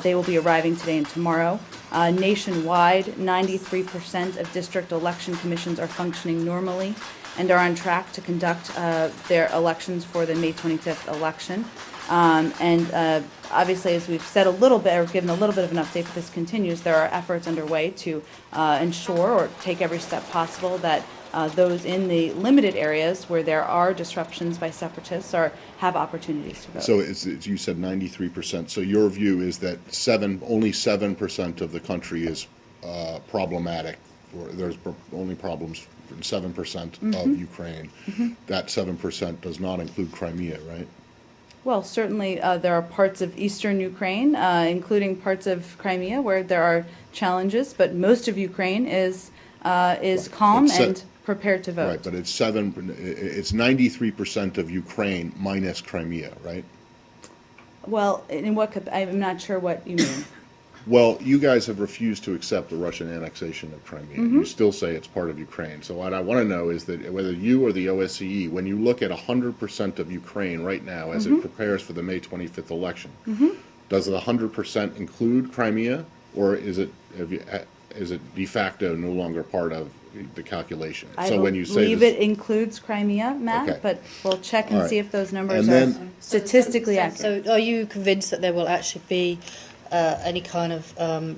They will be arriving today and tomorrow. Nationwide, 93% of district election commissions are functioning normally and are on track to conduct their elections for the May 25th election. Obviously, as we've said a little bit, or given a little bit of an update, but this continues, there are efforts underway to ensure or take every step possible that those in the limited areas where there are disruptions by separatists have opportunities to vote. So you said 93%. So your view is that only 7% of the country is problematic, or there's only problems in 7% of Ukraine. That 7% does not include Crimea, right? Well, certainly there are parts of eastern Ukraine, including parts of Crimea, where there are challenges, but most of Ukraine is calm and prepared to vote. Right, but it's 93% of Ukraine minus Crimea, right? Well, I'm not sure what you mean. Well, you guys have refused to accept the Russian annexation of Crimea. You still say it's part of Ukraine. So what I want to know is that whether you or the OSCE, when you look at 100% of Ukraine right now as it prepares for the May 25th election, does the 100% include Crimea, or is it de facto no longer part of the calculation? I believe it includes Crimea, Matt, Okay. but we'll check and see if those numbers And are statistically accurate. So are you convinced that there will actually be any kind of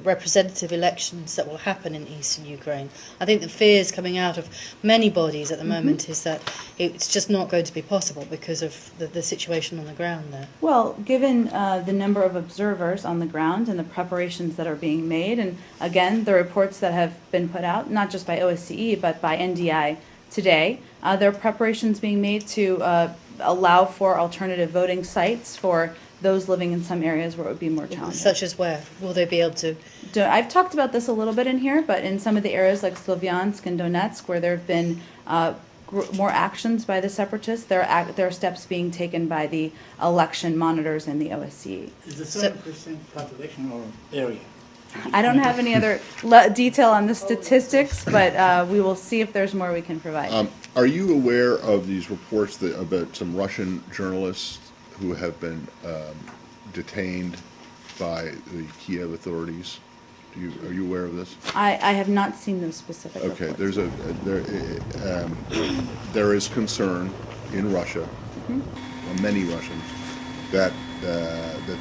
representative elections that will happen in eastern Ukraine? I think the fears coming out of many bodies at the moment is that it's just not going to be possible because of the situation on the ground there. Well, given the number of observers on the ground and the preparations that are being made, and again, the reports that have been put out, not just by OSCE, but by NDI today, there are preparations being made to allow for alternative voting sites for those living in some areas where it would be more challenging. Such as where? Will they be able to? I've talked about this a little bit in here, but in some of the areas like Slovyansk and Donetsk, where there have been more actions by the separatists, there are steps being taken by the election monitors and the OSCE. Is the 7% population or area? I don't have any other detail on the statistics, but we will see if there's more we can provide. Are you aware of these reports about some Russian journalists who have been detained by the Kiev authorities? Are you aware of this? I have not seen those specific reports. There is concern in Russia, many Russians, that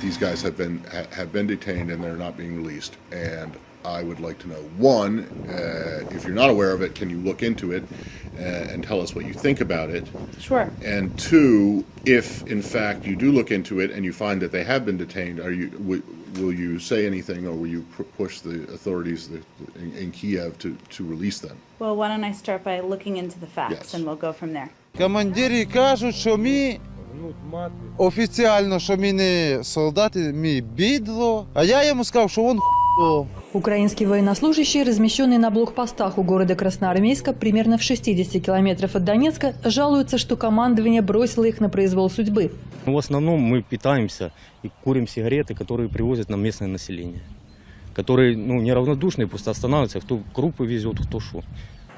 these guys have been detained and they're not being released. And I would like to know, one, if you're not aware of it, can you look into it and tell us what you think about it? Sure. And two, if in fact you do look into it and you find that they have been detained, will you say anything, or will you push the authorities in Kiev to release them? Well, why don't I start by looking into the facts, and we'll go from there. Командири кажуть, що ми офіціально, що ми не солдати, ми бідло. А я йому сказав, що він хуйло. Украинские военнослужащие, размещенные на блокпостах у города Красноармейска, примерно в 60 километров от Донецка, жалуются, что командование бросило их на произвол судьбы. В основном мы питаемся и курим сигареты, которые привозят нам местное население, которые неравнодушные, просто останавливаются, кто крупы везет, кто что.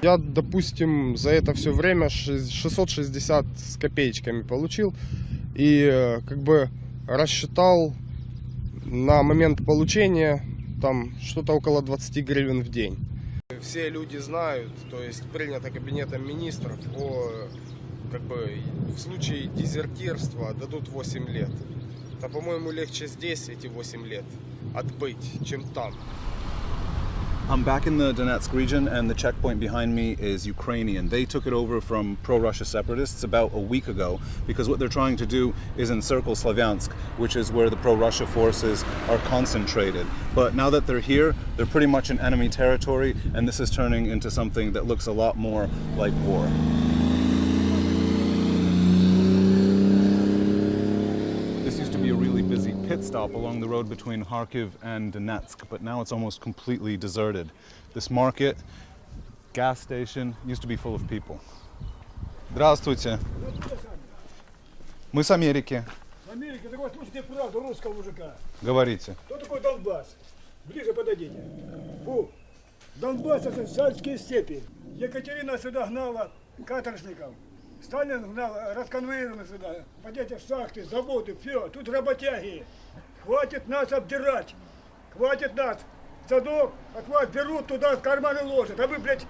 Я, допустим, за это все время 660 с копеечками получил и как бы рассчитал на момент получения там что-то около 20 гривен в день. Все люди знают, то есть принято Кабинетом министров как бы в случае дезертирства дадут 8 лет. А по-моему легче здесь эти 8 лет отбыть, чем там. I'm back in the Donetsk region, and the checkpoint behind me is Ukrainian. They took it over from pro-Russia separatists about a week ago because what they're trying to do is encircle Slavyansk, which is where the pro-Russia forces are concentrated. But now that they're here, they're pretty much in enemy territory, and this is turning into something that looks a lot more like war. This used to be a really busy pit stop along the road between Kharkiv and Donetsk, but now it's almost completely deserted. This market, gas station, used to be full of people. Здравствуйте. Мы с Америки. Америка, так вот слушайте правду русского мужика. Говорите. Кто такой Донбасс? Ближе подойдите. Фу. Донбасс — это царские степи. Екатерина сюда гнала каторжников. Сталин гнал расконвоированных сюда. Подайте шахты, заводы, все. Тут работяги. Хватит нас обдирать. Хватит нас. Садок от вас берут, туда в карманы ложат. А вы, блядь,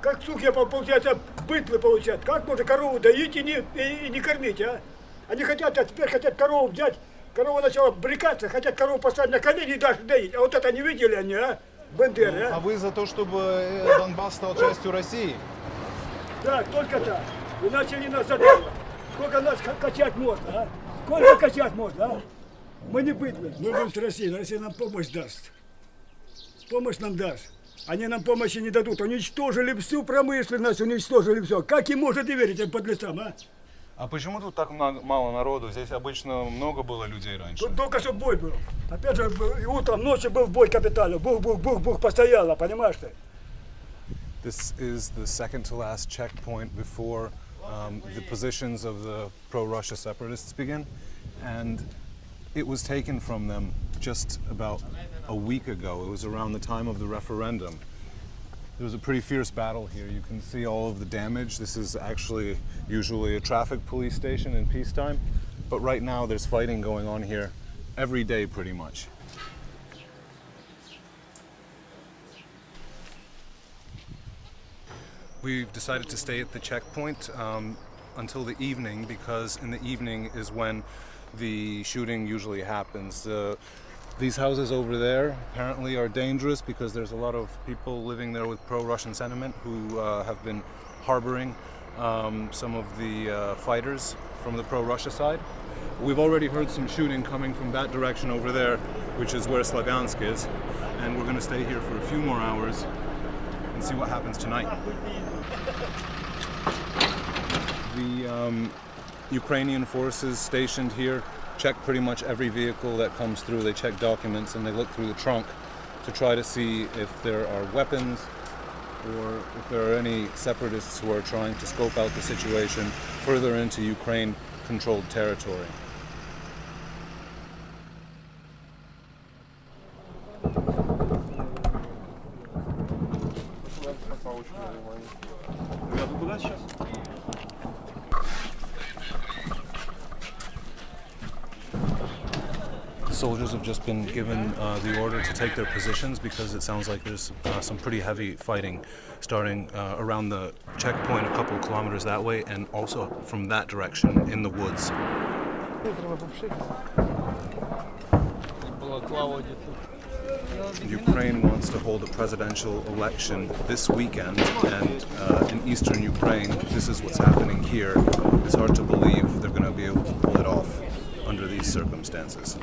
как суки, получается, бытлы получают. Как можно корову доить и не кормить, а? Они хотят, а теперь хотят корову взять. Корова начала брекаться, хотят корову поставить на колени и даже доить. А вот это не видели они, а? Бандеры, а? А вы за то, чтобы Донбасс стал частью России? Так, только так. Иначе они нас задавят. Сколько нас качать можно, а? Сколько качать можно, а? Мы не быдлы. Мы будем с Россией. Россия нам помощь даст. Помощь нам даст. Они нам помощи не дадут. Уничтожили всю промышленность, уничтожили все. Как им можно верить этим подлецам, а? А почему тут так мало народу? Здесь обычно много было людей раньше. Тут только что бой был. Опять же, и утром, ночью был бой капитально. Бух постояло, понимаешь ты? This is the second to last checkpoint before the positions of the pro-Russia separatists begin. And it was taken from them just about a week ago. It was around the time of the referendum. There was a pretty fierce battle here. You can see all of the damage. This is actually usually a traffic police station in peacetime, but right now there's fighting going on here every day pretty much. We've decided to stay at the checkpoint until the evening because in the evening is when the shooting usually happens. These houses over there apparently are dangerous because there's a lot of people living there with pro-Russian sentiment who have been harboring some of the fighters from the pro-Russia side. We've already heard some shooting coming from that direction over there, which is where Slavyansk is, and we're going to stay here for a few more hours and see what happens tonight. The Ukrainian forces stationed here check pretty much every vehicle that comes through. They check documents and they look through the trunk to try to see if there are weapons or if there are any separatists who are trying to scope out the situation further into Ukraine-controlled territory. Soldiers have just been given the order to take their positions because it sounds like there's some pretty heavy fighting starting around the checkpoint a couple of kilometers that way and also from that direction in the woods. Ukraine wants to hold a presidential election this weekend, and in eastern Ukraine, this is what's happening here. It's hard to believe they're going to be able to pull it off under these circumstances.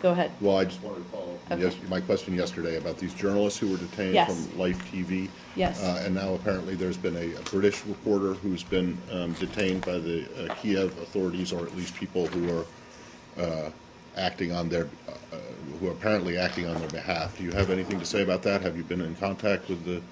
Go ahead. Well, I just wanted to follow up on my question yesterday about these journalists who were detained Yes. from Life TV. Yes. And now apparently there's been a British reporter who's been detained by the Kiev authorities, or at least people who are acting on their, who are apparently acting on their behalf. Do you have anything to say about that? Have you been in contact with the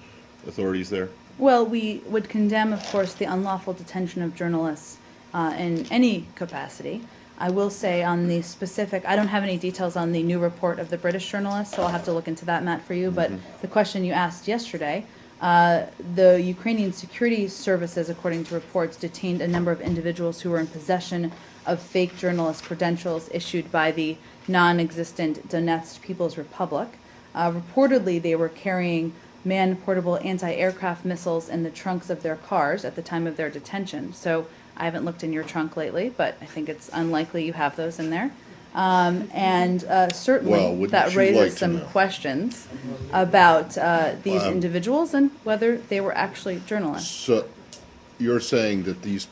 authorities there? Well, we would condemn, of course, the unlawful detention of journalists in any capacity. I will say on the specific, I don't have any details on the new report of the British journalists, so I'll have to look into that, Matt, for you. But the question you asked yesterday, the Ukrainian security services, according to reports, detained a number of individuals who were in possession of fake journalist credentials issued by the non-existent Donetsk People's Republic. Reportedly, they were carrying man-portable anti-aircraft missiles in the trunks of their cars at the time of their detention. So I haven't looked in your trunk lately, but I think it's unlikely you have those in there. Certainly that raises some questions about these individuals and whether they were actually journalists. So you're saying that these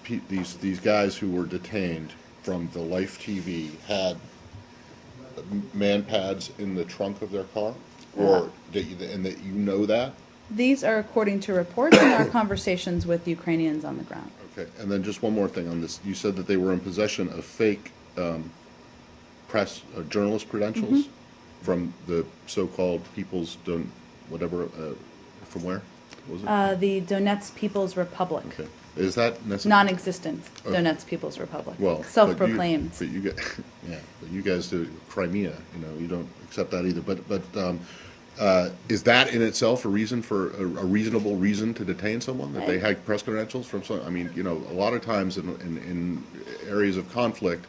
guys who were detained from the Life TV had man pads in the trunk of their car, or and that you know that? These are according to reports and our conversations with Ukrainians on the ground. Okay, and then just one more thing on this. You said that they were in possession of fake press journalist credentials from the so-called People's whatever, from where? What was it? The Donetsk People's Republic. Okay. Is that necessary? Non-existent Donetsk People's Republic. Well, self-proclaimed. But you guys do Crimea. You know, you don't accept that either. But is that in itself a reason for a reasonable reason to detain someone, that they had press credentials from some? I mean, you know, a lot of times in areas of conflict,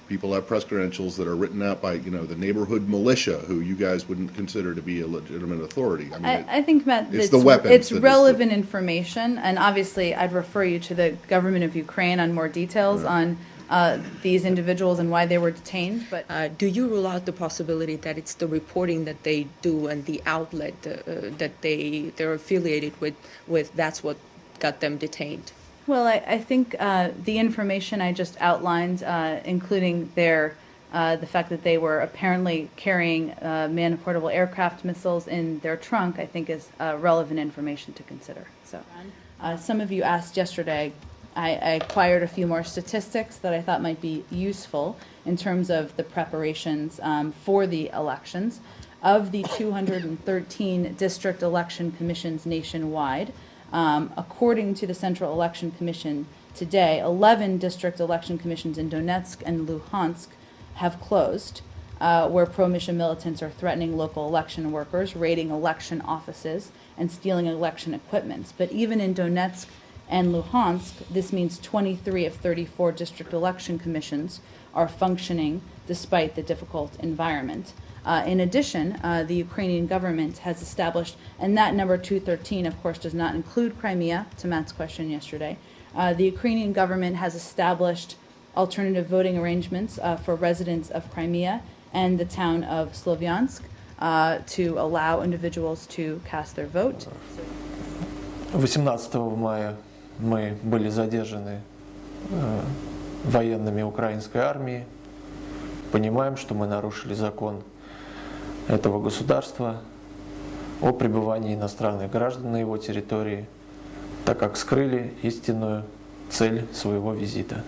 people have press credentials that are written out by, you know, the neighborhood militia, who you guys wouldn't consider to be a legitimate authority. I mean, I think, Matt, it's the weapons. It's relevant information, and obviously I'd refer you to the government of Ukraine on more details on these individuals and why they were detained. But do you rule out the possibility that it's the reporting that they do and the outlet that they're affiliated with that's what got them detained? Well, I think the information I just outlined, including the fact that they were apparently carrying man-portable aircraft missiles in their trunk, I think is relevant information to consider. So, some of you asked yesterday, I acquired a few more statistics that I thought might be useful in terms of the preparations for the elections. Of the 213 district election commissions nationwide, according to the Central Election Commission today, 11 district election commissions in Donetsk and Luhansk have closed, where pro-Russia militants are threatening local election workers, raiding election offices, and stealing election equipment. But even in Donetsk and Luhansk, this means 23 of 34 district election commissions are functioning despite the difficult environment. In addition, the Ukrainian government has established, and that number 213, of course, does not include Crimea, to Matt's question yesterday. The Ukrainian government has established alternative voting arrangements for residents of Crimea and the town of Slovyansk to allow individuals to cast their vote. 18 мая мы были задержаны военными украинской армии. Понимаем, что мы нарушили закон этого государства о пребывании иностранных граждан на его территории, так как скрыли истинную цель своего визита.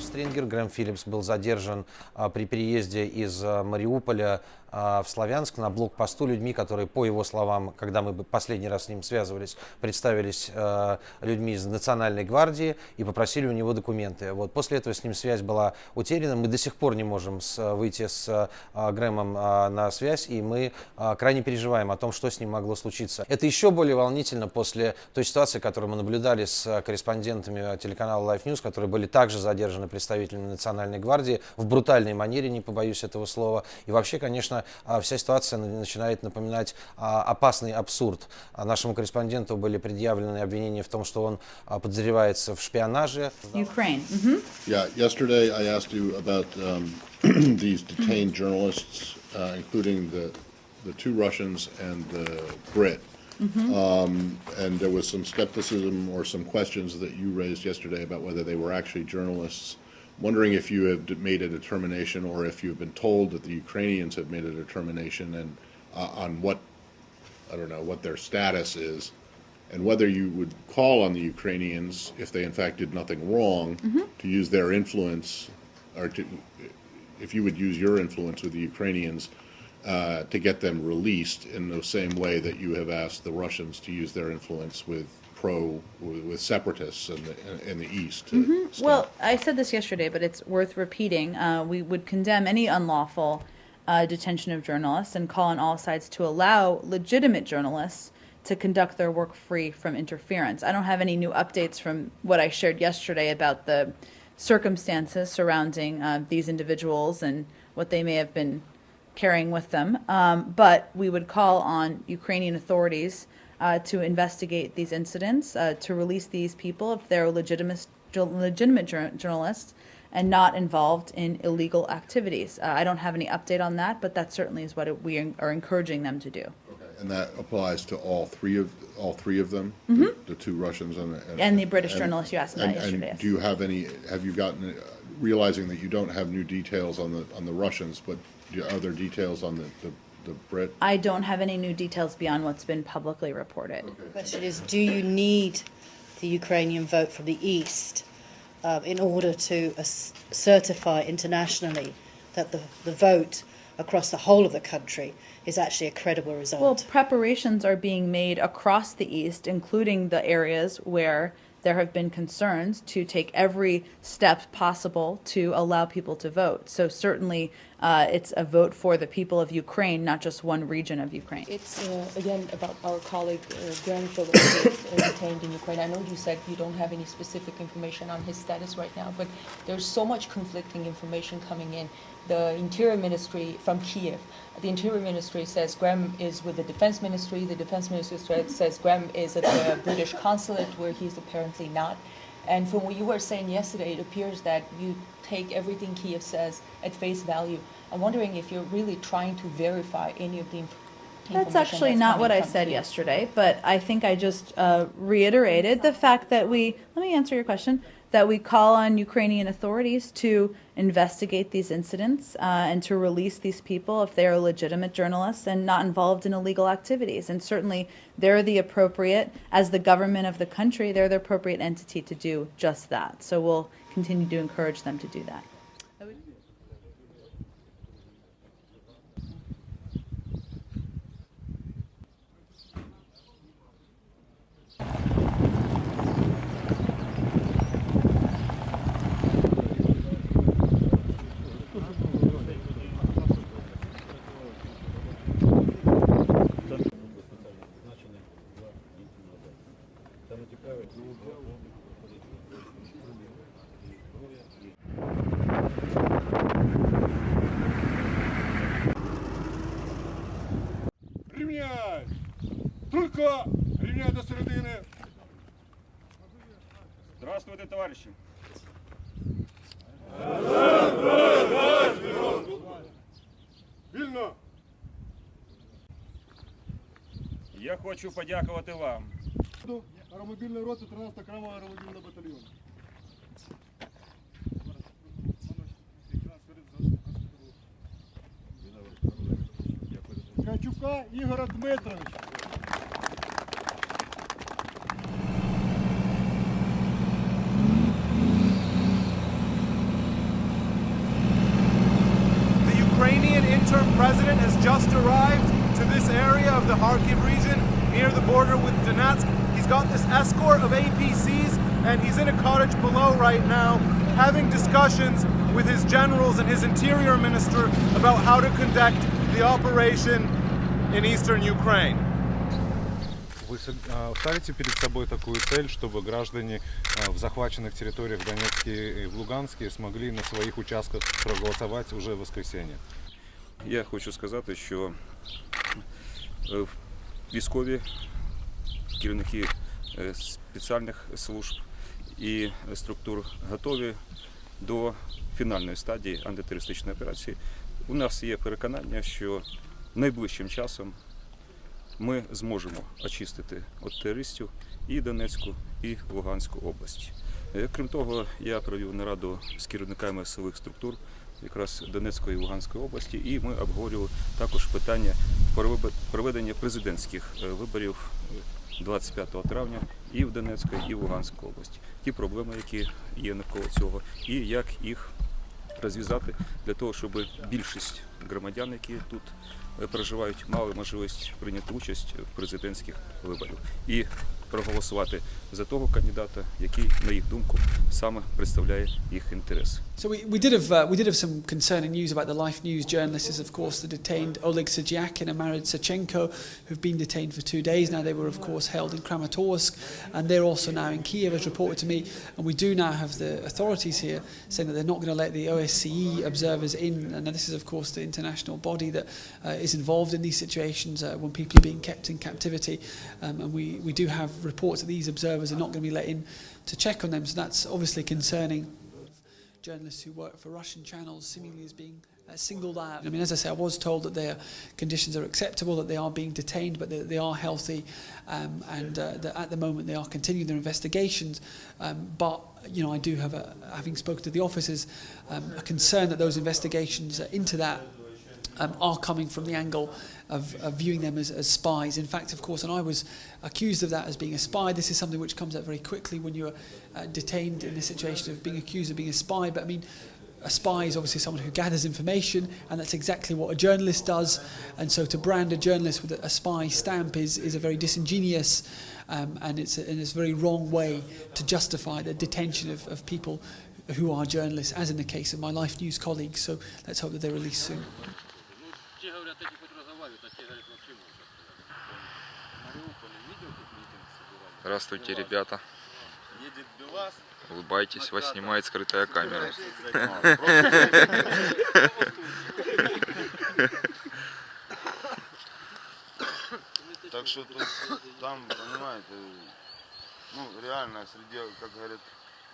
Стрингер Грэм Филлипс был задержан при переезде из Мариуполя в Славянск на блокпосту людьми, которые, по его словам, когда мы последний раз с ним связывались, представились людьми из Национальной гвардии и попросили у него документы. Вот. После этого с ним связь была утеряна. Мы до сих пор не можем выйти с Грэмом на связь, и мы крайне переживаем о том, что с ним могло случиться. Это еще более волнительно после той ситуации, которую мы наблюдали с корреспондентами телеканала Life News, которые были также задержаны представителями Национальной гвардии в брутальной манере, не побоюсь этого слова. И вообще, конечно, меня вся ситуация начинает напоминать опасный абсурд. Нашему корреспонденту были предъявлены обвинения в том, что он подозревается в шпионаже. Ukraine. Yeah, yesterday I asked you about these detained journalists, including the two Russians and the Brit. And there was some skepticism or some questions that you raised yesterday about whether they were actually journalists. Wondering if you have made a determination, or if you've been told that the Ukrainians have made a determination, and on what, I don't know, what their status is, and whether you would call on the Ukrainians, if they in fact did nothing wrong, to use their influence, or if you would use your influence with the Ukrainians to get them released in the same way that you have asked the Russians to use their influence with separatists in the East. Well, I said this yesterday, but it's worth repeating. We would condemn any unlawful detention of journalists and call on all sides to allow legitimate journalists to conduct their work free from interference. I don't have any new updates from what I shared yesterday about the circumstances surrounding these individuals and what they may have been carrying with them. But we would call on Ukrainian authorities to investigate these incidents, to release these people if they're legitimate journalists and not involved in illegal activities. I don't have any update on that, but that certainly is what we are encouraging them to do. Okay. And that applies to all three of them, the two Russians And the British journalist you asked about yesterday. And do you have any? Have you gotten? Realizing that you don't have new details on the Russians, but are there details on the Brit? I don't have any new details beyond what's been publicly reported. The question is, do you need the Ukrainian vote from the East in order to certify internationally that the vote across the whole of the country is actually a credible result? Well, preparations are being made across the East, including the areas where there have been concerns, to take every step possible to allow people to vote. So certainly it's a vote for the people of Ukraine, not just one region of Ukraine. It's, again, about our colleague Graham Phillips is detained in Ukraine. I know you said you don't have any specific information on his status right now, but there's so much conflicting information coming in. The Interior Ministry from Kiev, the Interior Ministry says Graham is with the Defense Ministry. The Defense Ministry says Graham is at the British consulate, where he's apparently not. And from what you were saying yesterday, it appears that you take everything Kiev says at face value. I'm wondering if you're really trying to verify any of the information. That's actually not what I said yesterday, but I think I just reiterated the fact that let me answer your question, that we call on Ukrainian authorities to investigate these incidents and to release these people if they are legitimate journalists and not involved in illegal activities. And certainly they're the appropriate, as the government of the country, they're the appropriate entity to do just that. So we'll continue to encourage them to do that. Рівняй! Только рівняй до середини. Здравствуйте, товарищи. Вільно! Я хочу подякувати вам. Аеромобільної роти 13 окремого аеромобільного батальйону. Качука Ігора Дмитровича. The Ukrainian interim president has just arrived to this area of the Kharkiv region near the border with Donetsk. He's got this escort of APCs and he's in a cottage below right now having discussions with his generals and his interior minister about how to conduct the operation in eastern Ukraine. Вы ставите перед собой такую цель, чтобы граждане в захваченных территориях Донецке и в Луганске смогли на своих участках проголосовать уже в воскресенье? Я хочу сказати, що військові, керівники спеціальних служб і структур готові до фінальної стадії антитерористичної операції. У нас є переконання, що найближчим часом ми зможемо очистити від терористів і Донецьку, і Луганську область. Крім того, я провів нараду з керівниками силових структур якраз Донецької і Луганської області, і ми обговорювали також питання проведення президентських виборів 25 травня і в Донецькій, і в Луганській області. Ті проблеми, які є навколо цього, і як їх розв'язати для того, щоб більшість громадян, які тут проживають, мали можливість прийняти участь в президентських виборах і проголосувати за того кандидата, який, на їх думку, саме представляє їх інтереси. So we did have some concerning news about the Life News journalists, of course, the detained Oleg Sadzhiakin and Poroshenko, who've been detained for 2 days now. They were, of course, held in Kramatorsk, and they're also now in Kiev, as reported to me. And we do now have the authorities here saying that they're not going to let the OSCE observers in. And this is, of course, the international body that is involved in these situations when people are being kept in captivity. And we do have reports that these observers are not going to be let in to check on them. So that's obviously concerning. Journalists who work for Russian channels seemingly as being singled out. I mean, as I say, I was told that their conditions are acceptable, that they are being detained, but they are healthy, and that at the moment they are continuing their investigations. But you know, I do have, having spoken to the officers, a concern that those investigations into that are coming from the angle of viewing them as spies. In fact, of course, and I was accused of that as being a spy. This is something which comes out very quickly when you're detained in the situation of being accused of being a spy. But I mean, a spy is obviously someone who gathers information, and that's exactly what a journalist does. And so to brand a journalist with a spy stamp is a very disingenuous and it's a very wrong way to justify the detention of people who are journalists, as in the case of my Life News colleagues. So let's hope that they're released soon. Здравствуйте, ребята. Улыбайтесь, вас снимает скрытая камера. Так что тут, там, понимаете, ну реально среди, как говорят,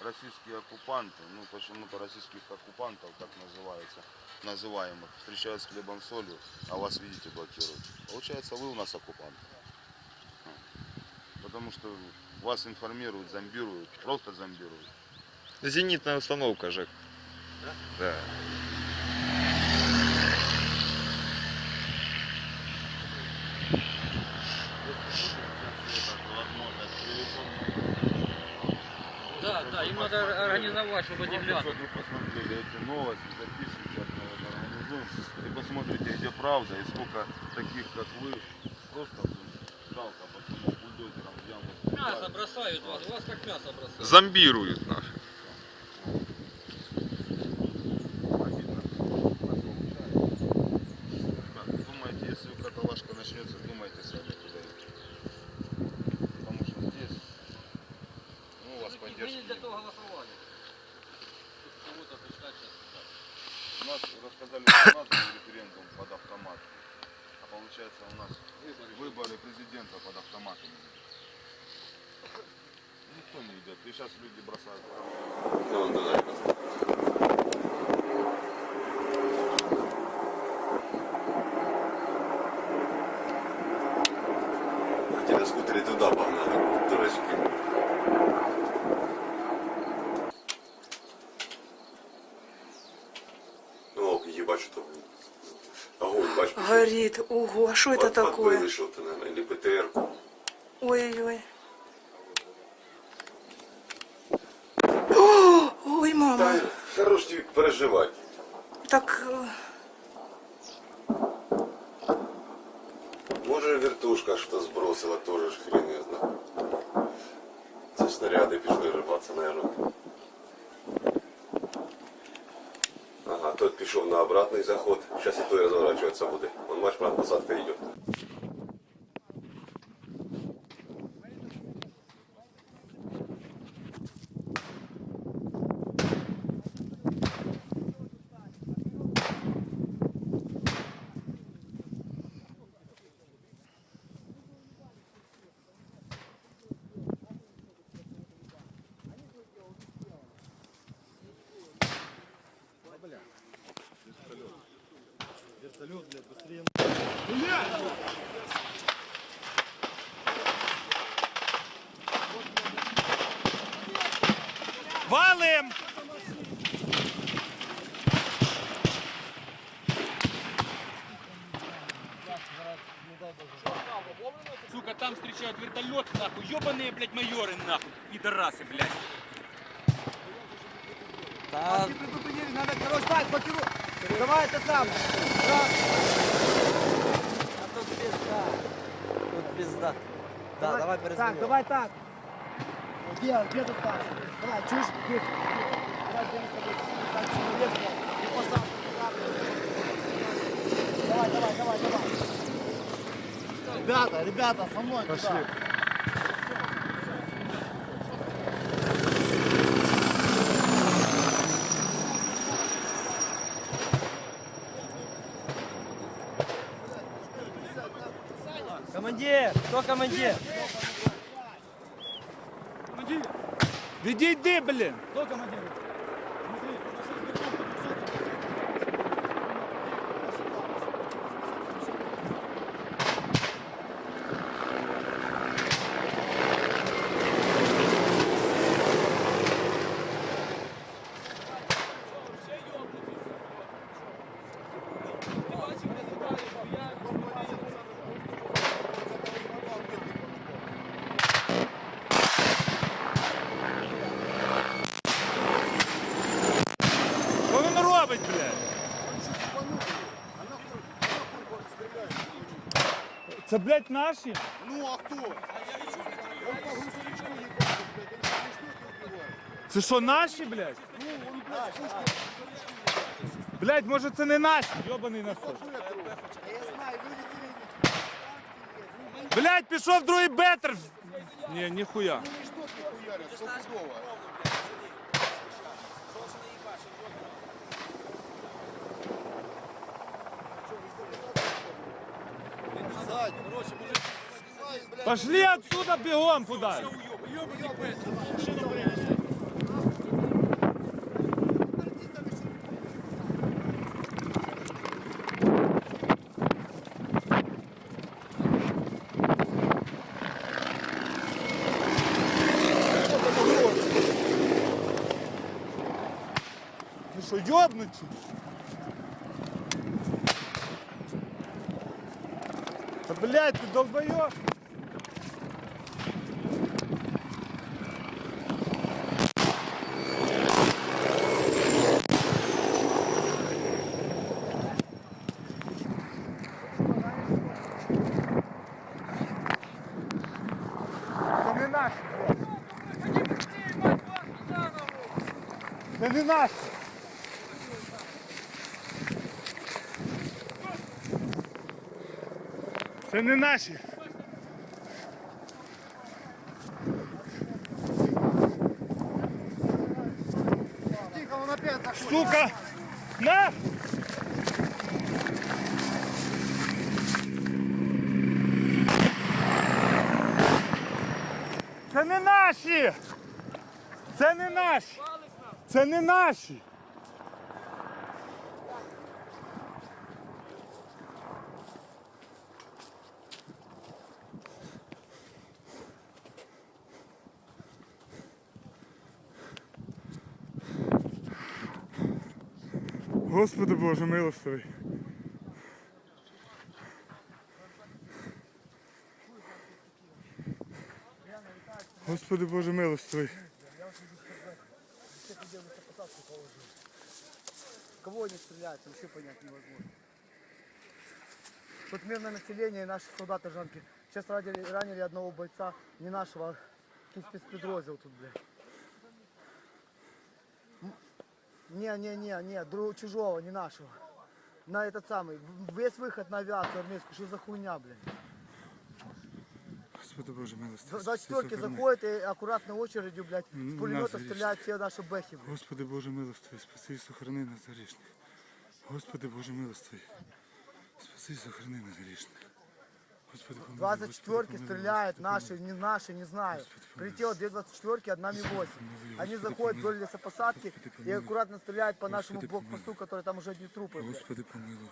российские оккупанты, ну почему-то российских оккупантов, так называемых, встречают с хлебом солью, а вас, видите, блокируют. Получается, вы у нас оккупант. Потому что вас информируют, зомбируют, просто зомбируют. Зенитная установка, Жек. Да? Да. Да, им надо организовать, чтобы они глянули. Вы посмотрели эти новости, запишите, сейчас мы это организуем, и посмотрите, где правда, и сколько таких, как вы, просто жалко, почему бульдозером яму. Мясо бросают вас как мясо бросают. Зомбируют нас. Думаете, если каталажка начнется, думайте сами куда идти. Потому что здесь, ну, вас поддержки. Мы не для того голосовали. Кого-то прочитать сейчас. У нас рассказали, что у нас был референдум под автомат. А получается у нас выборы президента под автоматами. Никто не идет. И сейчас люди бросают. Хотели скутери туда погнали, дурачки. О, ебать, что огонь, бачишь. Горит. Ого, а что это такое? Подбили что-то, наверное, или ПТР. Ой-ой-ой. Ой, мама. Да, хорош тебе переживать. Так... Може вертушка что сбросила, тоже ж хрен я знаю. Це снаряди пішли рибатися, наверное. Ага, тот пішов на обратный заход. Сейчас и той разворачиваться буде. Вон, бачиш, правда, посадка идет. Валим! Сука, там встречают вертолет, нахуй. Ёбаные, блядь, майоры, нахуй. Пидорасы, блядь. Да. Предупредили, надо, короче, так, покеру. Давай это сам. А тут пизда. Тут пизда. Да, давай перезберем. Так, давай так. Где ты там? Давай, чушь, где? Давай, где мы с тобой? Так, человек, и посадку. Давай. Ребята, со мной. Пошли. Туда. Командир! Кто командир? Командир! Иди, блин! Кто командир? Що він робить, блядь? Це, блядь, наші? Ну а кто? Це що, наші, блядь? Блядь, може це не наші? Йобаний насос. Блядь, пішов другий бетер. Ні, ніхуя. Пошли отсюда бегом куда. Ты что, ёбнуть? Да, блядь, ты долбоёб! Це не наш! Це не наш! Це не наші! Тихо, он опять заходит. Сука! На! Це не наші! Це не наші! Це не наші! Господи Боже, милостивий. Господи Боже, милостивий. Кого они стреляют, вообще понять невозможно. Тут мирное население и наши солдаты-жанки. Сейчас ранили одного бойца, не нашего, а тут спецподроздел тут, блядь. Не, чужого, не нашего. На этот самый, весь выход на авиацию армейскую, что за хуйня, блядь. Господи Боже, милостивий. 24-ки заходят и аккуратной очередью, блядь, с пулемета стреляют все наши бэхи, блядь. Господи Боже, милостивий, спаси і сохрани нас грішних. Господи Боже, милостивий, спаси і сохрани нас грішних. 24-ки стреляют, наши, не знаю. Прилетело 2 24-ки, одна Ми-8. Они заходят вдоль лесопосадки и аккуратно стреляют по нашему блокпосту, который там уже одни трупы. Господи помилуй.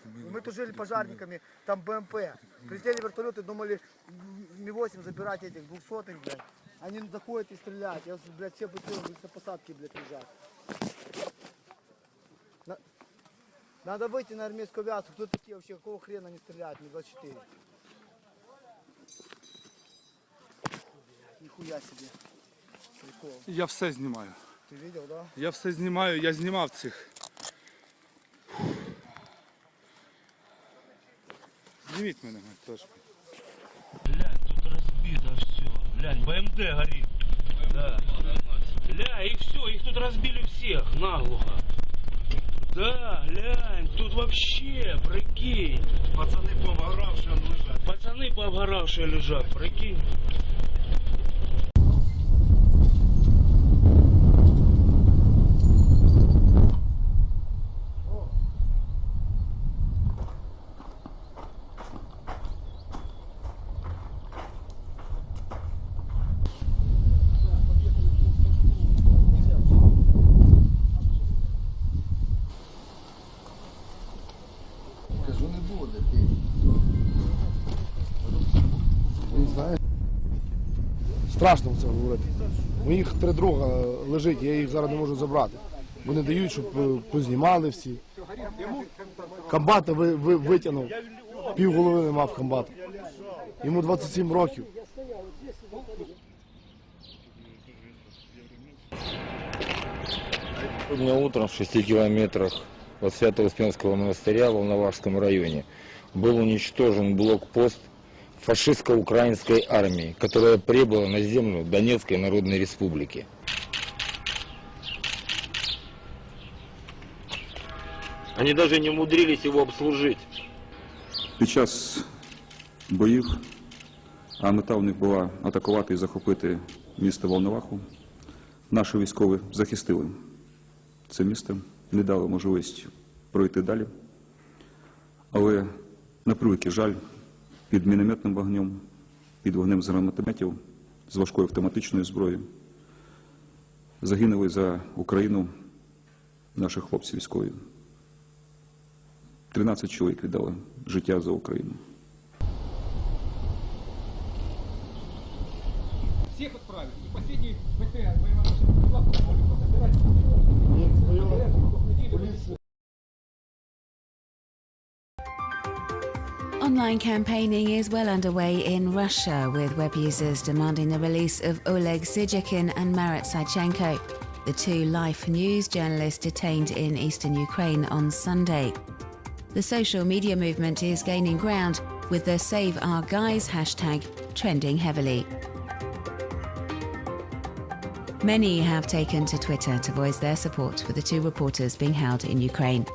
И мы тужили пожарниками, там БМП. Прилетели вертолеты, думали Ми-8 забирать этих 200-х, блядь. Они заходят и стреляют. Я, блядь, все путем на посадке, блядь, лежат. Надо выйти на армейскую авиацию. Кто такие вообще? Какого хрена они стреляют? Ми-24. Нихуя себе. Прикол. Я все знімаю. Ты видел, да? Я все знімаю, я знімав цих. Зніміть мене теж. Блядь, тут разбито все. Блядь, БМД горит. Да. Бля, и все, их тут разбили всех наглухо. Да, глянь, тут вообще, прикинь. Пацаны пообгоравшие лежат. Пацаны пообгоравшие лежат, прикинь. Кажу, не буде, ти. Він знає. Страшно це говорити. Моїх 3 друга лежить, я їх зараз не можу забрати. Вони дають, щоб познімали всі. Комбата витягнув, півголови не мав комбата. Йому 27 років. Сегодня утром в 6 километрах от Свято-Успенского монастыря в Волновахском районе был уничтожен блокпост фашистско-украинской армии, которая прибыла на землю Донецкой Народной Республики. Они даже не умудрились его обслужить. Під час боїв, а мета у них була атакувати і захопити місто Волноваху, наші військові захистили це місто, не дали можливість пройти далі. Але, на превеликий жаль, під мінометним вогнем, під вогнем з гранатометів, з важкої автоматичної зброї загинули за Україну наші хлопці військові. 13 чоловік віддали життя за Україну. Всех отправить. И последний БТР, боевая машина, пособирать. Online campaigning is well underway in Russia, with web users demanding the release of Oleg Syzykin and Marat Sychenko, the 2 Life News journalists detained in eastern Ukraine on Sunday. The social media movement is gaining ground, with the Save Our Guys hashtag trending heavily. Many have taken to Twitter to voice their support for the 2 reporters being held in Ukraine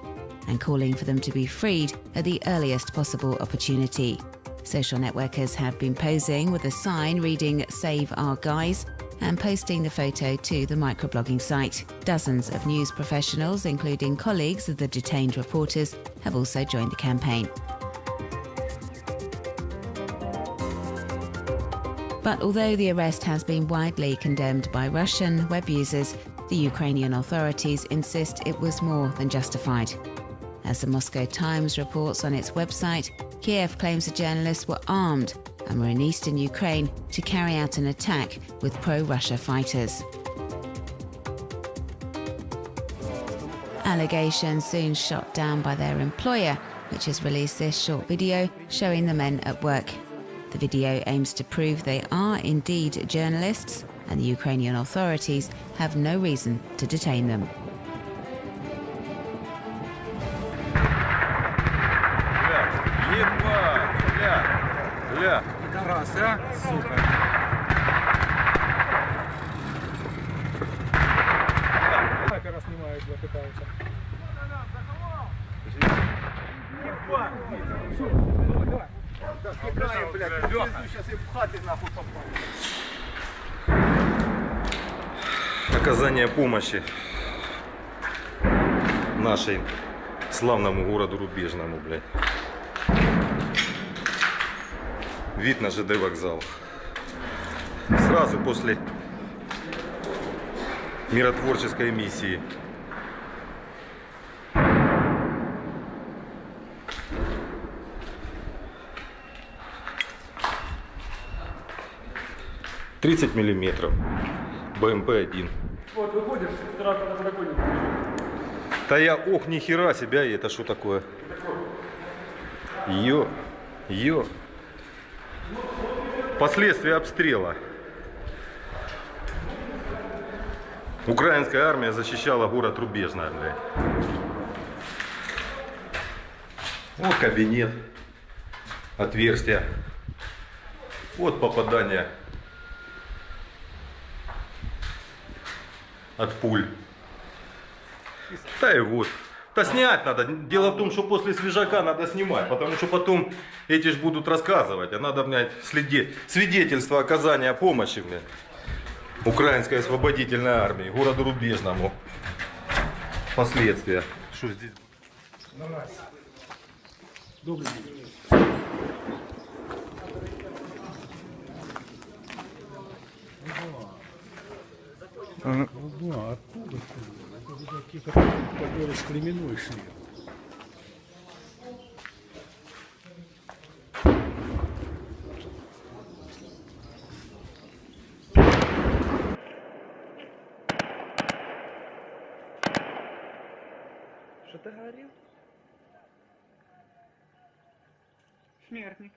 and calling for them to be freed at the earliest possible opportunity. Social networkers have been posing with a sign reading Save Our Guys and posting the photo to the microblogging site. Dozens of news professionals, including colleagues of the detained reporters, have also joined the campaign. But although the arrest has been widely condemned by Russian web users, the Ukrainian authorities insist it was more than justified. As the Moscow Times reports on its website, Kiev claims the journalists were armed and were in eastern Ukraine to carry out an attack with pro-Russia fighters. Allegations soon shot down by their employer, which has released this short video showing the men at work. The video aims to prove they are indeed journalists, and the Ukrainian authorities have no reason to detain them. Бля, пидорас, а? Сука. Снайпера снимают, бля, пытаются. Давай, блядь, сейчас им в хаты нахуй попал. Оказание помощи нашей славному городу Рубежному, блядь. Вид на ЖД вокзал. Сразу после миротворческой миссии. 30 миллиметров. БМП-1. Вот, выходишь, сразу на подоконник. Да я, ох, нихера себя, и это что такое? Ё. Последствия обстрела. Украинская армия защищала город Рубежное, блядь. Вот кабинет. Отверстие. Вот попадание от пуль. Да и вот. Да снять надо. Дело в том, что после свежака надо снимать, потому что потом эти ж будут рассказывать, а надо, блядь, свидетельство оказания помощи, блядь, Украинской освободительной армии, городу Рубежному. Последствия. Что здесь? Добрый день. Ага, оттуда, это же такие, которые с племенной шли. Что ты говорил? Смертник.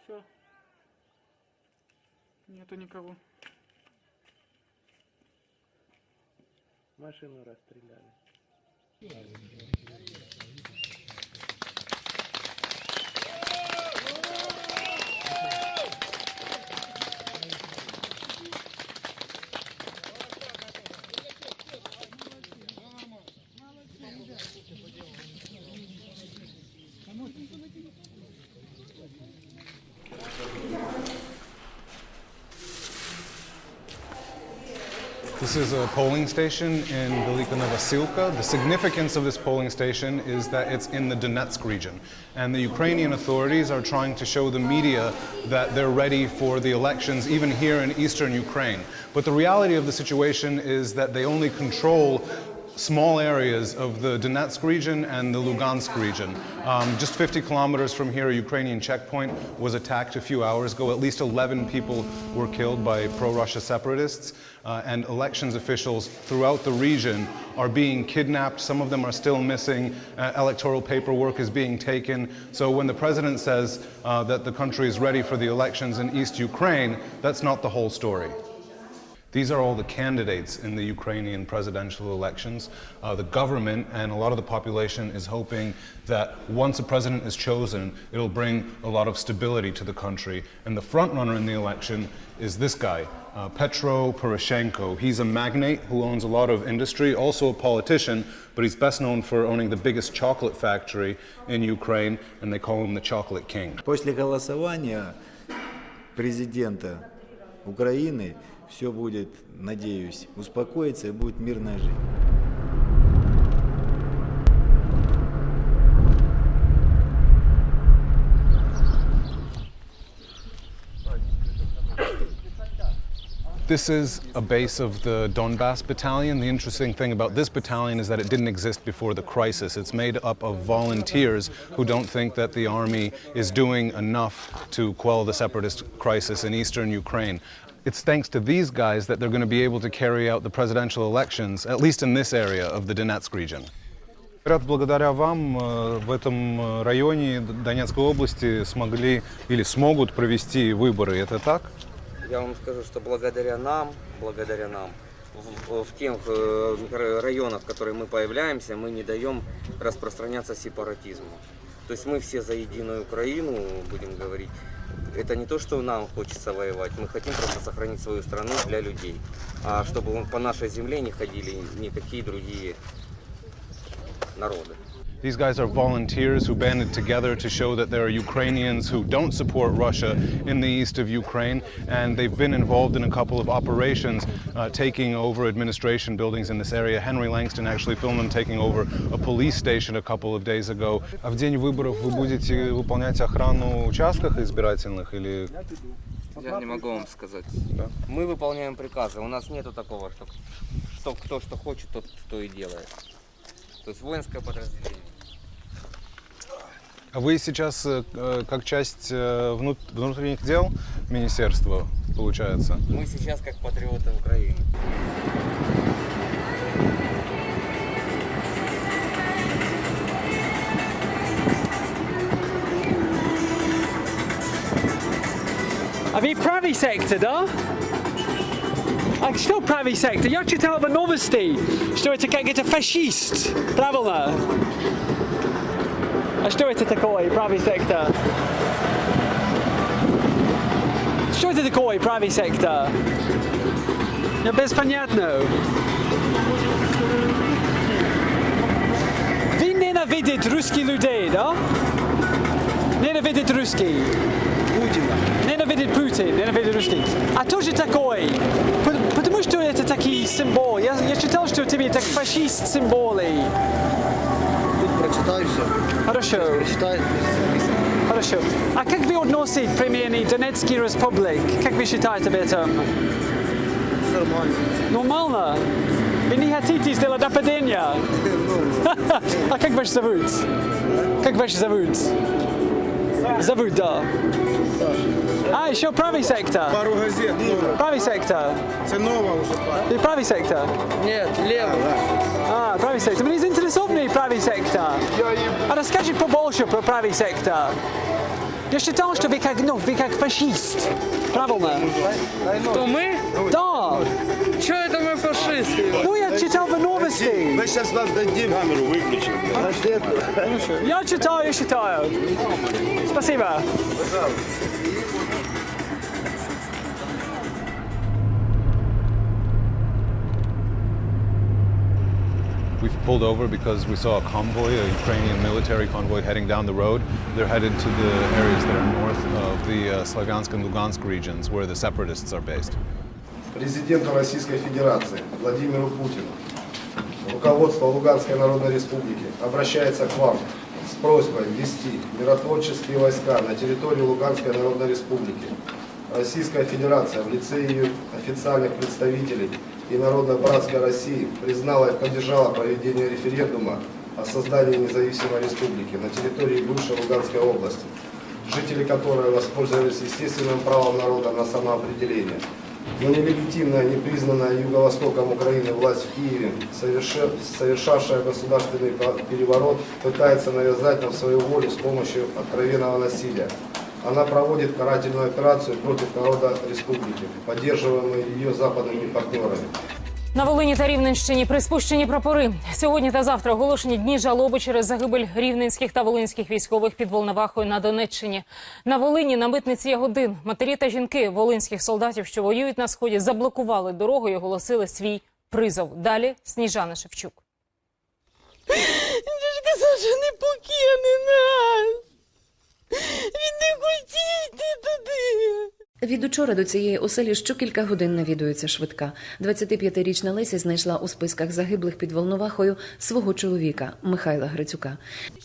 Все. Нету никого. Машину расстреляли. This is a polling station in Velika Novosilka. The significance of this polling station is that it's in the Donetsk region. And the Ukrainian authorities are trying to show the media that they're ready for the elections, even here in eastern Ukraine. But the reality of the situation is that they only control small areas of the Donetsk region and the Lugansk region. Just 50 kilometers from here, a Ukrainian checkpoint was attacked a few hours ago. At least 11 people were killed by pro-Russia separatists. And elections officials throughout the region are being kidnapped. Some of them are still missing. Electoral paperwork is being taken. So when the president says that the country is ready for the elections in East Ukraine, that's not the whole story. These are all the candidates in the Ukrainian presidential elections. The government and a lot of the population is hoping that once a president is chosen, it'll bring a lot of stability to the country. And the front runner in the election is this guy, Poroshenko. He's a magnate who owns a lot of industry, also a politician, but he's best known for owning the biggest chocolate factory in Ukraine, and they call him the Chocolate King. После голосования президента Украины все будет, надеюсь, успокоится и будет мирная жизнь. This is a base of the Donbass battalion. The interesting thing about this battalion is that it didn't exist before the crisis. It's made up of volunteers who don't think that the army is doing enough to quell the separatist crisis in eastern Ukraine. It's thanks to these guys that they're going to be able to carry out the presidential elections, at least in this area of the Donetsk region. Благодаря вам в этом районе Донецкой области смогли или смогут провести выборы. Это так? Я вам скажу, что благодаря нам, в тех районах, в которых мы появляемся, мы не даем распространяться сепаратизму. То есть мы все за единую Украину, будем говорить. Это не то, что нам хочется воевать, мы хотим просто сохранить свою страну для людей. а чтобы по нашей земле не ходили никакие другие народы. These guys are volunteers who banded together to show that there are Ukrainians who don't support Russia in the east of Ukraine, and they've been involved in a couple of operations taking over administration buildings in this area. Henry Langston actually filmed them taking over a police station a couple of days ago. А в день выборов вы будете выполнять охрану участков избирательных или? Я не могу вам сказать. Мы выполняем приказы. У нас нету такого, что кто что хочет, тот то и делает. То есть воинское подразделение. А вы сейчас как часть внутренних дел министерства, получается? Мы сейчас как патриоты Украины. А вы правый сектор, да? А что правый сектор? Я читал в новости, что это как это фашист. Правильно? А что это такое, правый сектор? Что это такое, правый сектор? Я безпонятно. Вы ненавидите русских людей, да? Ненавидите русских. Путина. Ненавидит Путин, ненавидит русских. А тоже такой. Потому что это такие символы. Я считал, что тебе так фашист символы. Прочитай все. Хорошо. Прочитай. Хорошо. А как вы относитесь к примеру Донецкой республики? Как вы считаете об этом? Нормально. Нормально? Вы не хотите сделать нападение? А как вас зовут? Как вас зовут? Зовут, да. А, еще правый сектор. Пару газет. Правый сектор. Це нова вже пара. Ты правый сектор? Нет, левый. А, правый сектор. Мне заинтересован правый сектор. А расскажи побольше про правый сектор. Я считал, что вы как фашист. Правильно? Что мы? Да. Чё это мы фашисты? Ну, я читал в новости. Мы сейчас вам дадим. Камеру выключим. Я читаю. Спасибо. We've pulled over because we saw a convoy, a Ukrainian military convoy heading down the road. They're headed to the areas that are north of the Slaviansk and Lugansk regions where the separatists are based. Президенту Российской Федерации Владимиру Путину, руководство Луганской Народной Республики обращается к вам с просьбой ввести миротворческие войска на территорию Луганской Народной Республики. Российская Федерация в лице ее официальных представителей и Народно-братской России признала и поддержала проведение референдума о создании независимой республики на территории бывшей Луганской области, жители которой воспользовались естественным правом народа на самоопределение. Но нелегитимная, непризнанная Юго-Востоком Украины власть в Киеве, совершавшая государственный переворот, пытается навязать нам свою волю с помощью откровенного насилия. Она проводит карательную операцию против народа республики, поддерживаемой ее западными партнерами. На Волині та Рівненщині приспущені прапори. Сьогодні та завтра оголошені дні жалоби через загибель рівненських та волинських військових під Волновахою на Донеччині. На Волині на митниці Ягодин матері та жінки волинських солдатів, що воюють на Сході, заблокували дорогу і оголосили свій призов. Далі Сніжана Шевчук. Він ж казав, що не покине нас. Він не хотів йти туди. Від учора до цієї оселі щокілька годин навідується швидка. 25-річна Леся знайшла у списках загиблих під Волновахою свого чоловіка Михайла Грицюка.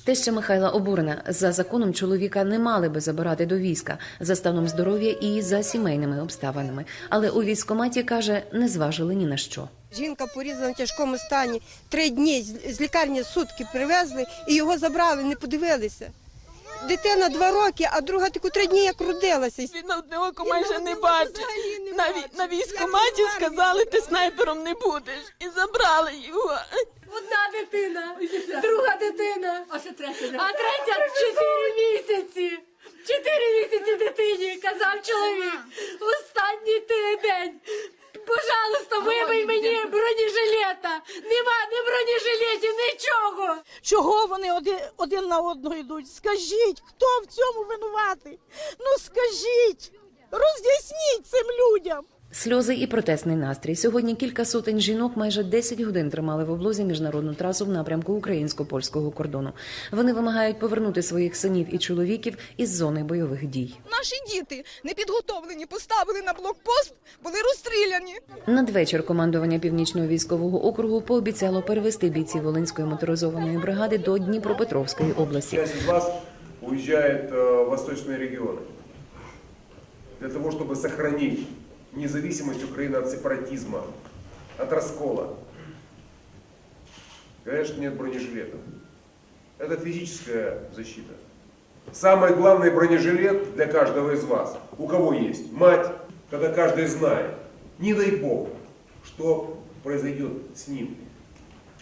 Теща Михайла обурена. За законом чоловіка не мали би забирати до війська за станом здоров'я і за сімейними обставинами. Але у військкоматі, каже, не зважили ні на що. Жінка порізана в тяжкому стані. 3 дні з лікарні сутки привезли і його забрали, не подивилися. Дитина 2 роки, а друга тільки 3 дні як родилася. Він одне око майже не бачить. На військкоматі сказали, ти снайпером не будеш. І забрали його. Одна дитина, друга дитина, а третя 4 місяці. 4 місяці дитині, казав чоловік. Останній день. Пожалуйста, вибий мені бронежилета. Нема ні бронежилетів, нічого. Чого вони один на одного йдуть? Скажіть, хто в цьому винуватий? Ну скажіть, роз'ясніть цим людям. Сльози і протестний настрій. Сьогодні кілька сотень жінок майже 10 годин тримали в облозі міжнародну трасу в напрямку українсько-польського кордону. Вони вимагають повернути своїх синів і чоловіків із зони бойових дій. Наші діти не підготовлені, поставили на блокпост, були розстріляні. Надвечір командування Північного військового округу пообіцяло перевести бійців Волинської моторизованої бригади до Дніпропетровської області. Часть из вас уезжает в восточные регионы для того, чтобы сохранить независимость Украины от сепаратизма, от раскола. Конечно, нет бронежилетов. Это физическая защита. Самый главный бронежилет для каждого из вас, у кого есть мать, когда каждый знает, не дай Бог, что произойдет с ним.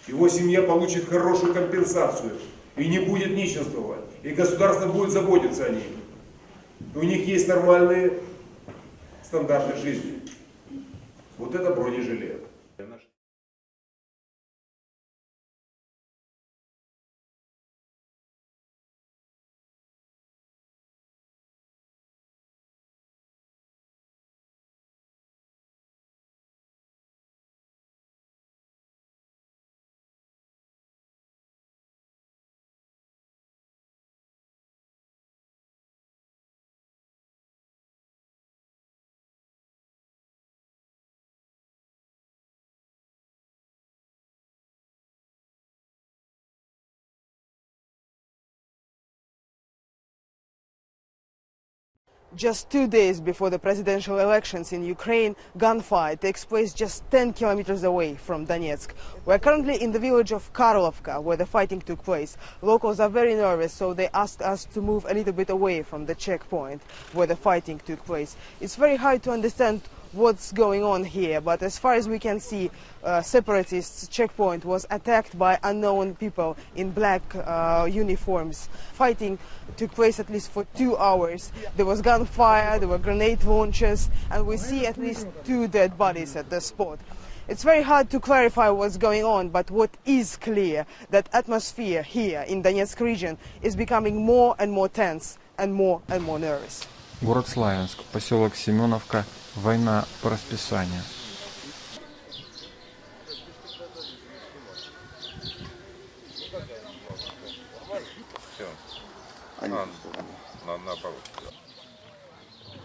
Его семья получит хорошую компенсацию и не будет нищенствовать, и государство будет заботиться о них. И у них есть нормальные стандарты жизни. Вот это бронежилет. Just 2 days before the presidential elections in Ukraine, gunfight takes place just 10 kilometers away from Donetsk. We're currently in the village of Karlovka, where the fighting took place. Locals are very nervous, so they asked us to move a little bit away from the checkpoint where the fighting took place. It's very hard to understand what's going on here, but as far as we can see, separatists' checkpoint was attacked by unknown people in black uniforms. Fighting took place at least for 2 hours. There was gunfire, there were grenade launches, and we see at least 2 dead bodies at the spot. It's very hard to clarify what's going on, but what is clear, that atmosphere here in Donetsk region is becoming more and more tense and more nervous. Город Славянск, поселок Семеновка, война по расписанию.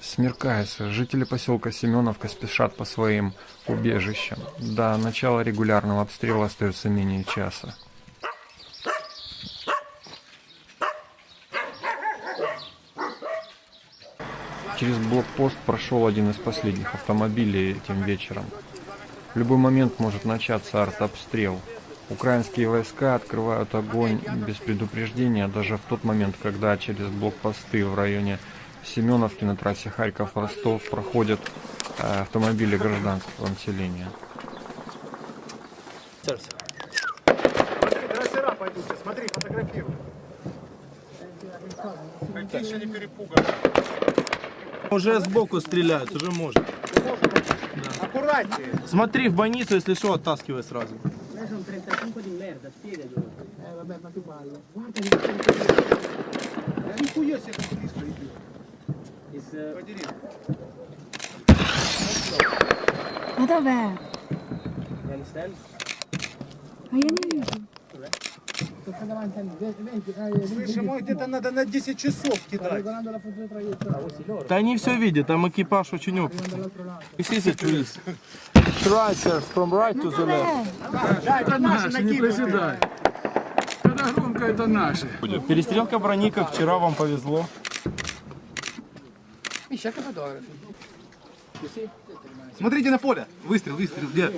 Смеркается. Жители поселка Семеновка спешат по своим убежищам. До начала регулярного обстрела остается менее часа. Через блокпост прошел один из последних автомобилей этим вечером. В любой момент может начаться артобстрел. Украинские войска открывают огонь без предупреждения, даже в тот момент, когда через блокпосты в районе Семеновки на трассе Харьков-Ростов проходят автомобили гражданского населения. Трассера пойдут, смотри, фотографируй. Еще не перепуганы. Уже сбоку стреляют, уже можно. Да. Аккуратнее. Смотри в больницу, если что, оттаскивай сразу. А dov'è? А я не вижу. Слышь, ему где-то надо на 10 часов кидать. Да они все видят, там экипаж очень опытный. You see the trees. Tracers from right to the left. Это наши, не приседай. Когда громко, это наши. Перестрелка брони, как вчера, вам повезло. Смотрите на поле. Выстрел. Где?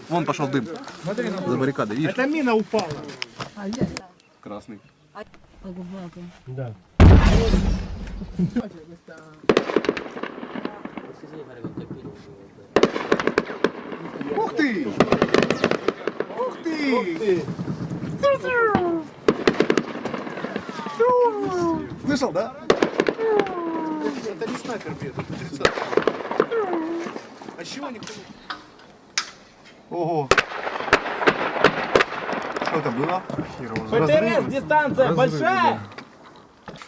Вон пошел дым. Смотри, за баррикадой, видишь? Это мина упала. Красный. Да. Ух ты! Ух ты! Слышал, да? Это не снайпер бьет, это 30. А с чего никто не... Ого! Что это было? ПТРС, дистанция большая!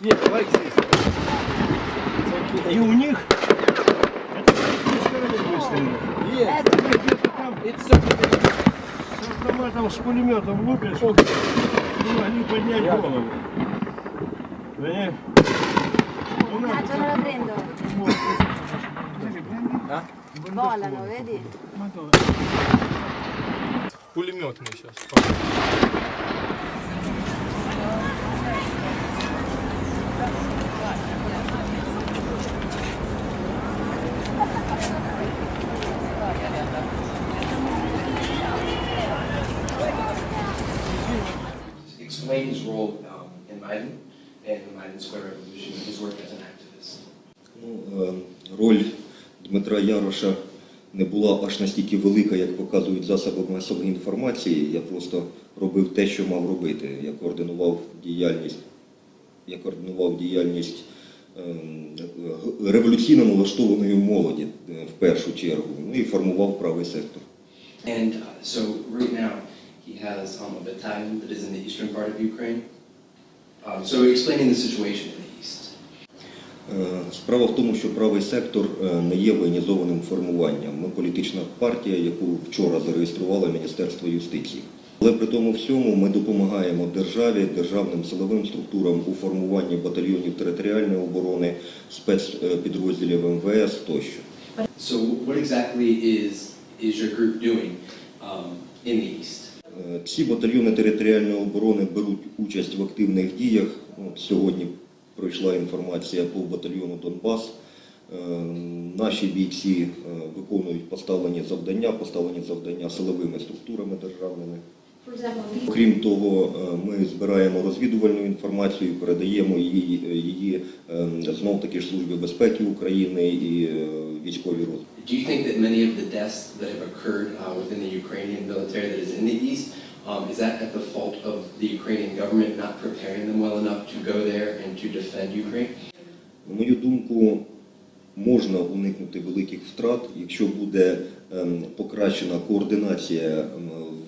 Нет, давайте здесь. И у них... стрелять. Yes. Где-то там It's circulating. с автоматом, с пулеметом лупишь, не могли поднять голову. Понимаешь? У нас Volano, vedi? Пулеметный сейчас. Explain his role in Maidan and the Maidan Square Revolution and his work as an activist. Роль Дмитра Яроша не була аж настільки велика, як показують засоби масової інформації. Я просто робив те, що мав робити. Я координував діяльність революційно налаштованої молоді в першу чергу, ну і формував правий сектор. And so right now he has a battalion that is in the eastern part of Ukraine. So explaining the situation in the east. Справа в тому, що правий сектор не є воєнізованим формуванням. Ми політична партія, яку вчора зареєструвало Міністерство юстиції. Але при тому всьому ми допомагаємо державі, державним силовим структурам у формуванні батальйонів територіальної оборони, спецпідрозділів МВС тощо. So what exactly is your group doing in the east? Ці батальйони територіальної оборони беруть участь в активних діях. Сьогодні пройшла інформація по батальйону Донбас. Наші бійці виконують поставлені завдання силовими структурами державними. Крім того, ми збираємо розвідувальну інформацію, передаємо її знов-таки ж Службі безпеки України і військовій розвідці. Do you think that many of the deaths that have occurred within the Ukrainian military that is in the east, is that at the fault of the Ukrainian government not preparing them well enough to go there and to defend Ukraine? На мою думку, можна уникнути великих втрат, якщо буде покращена координація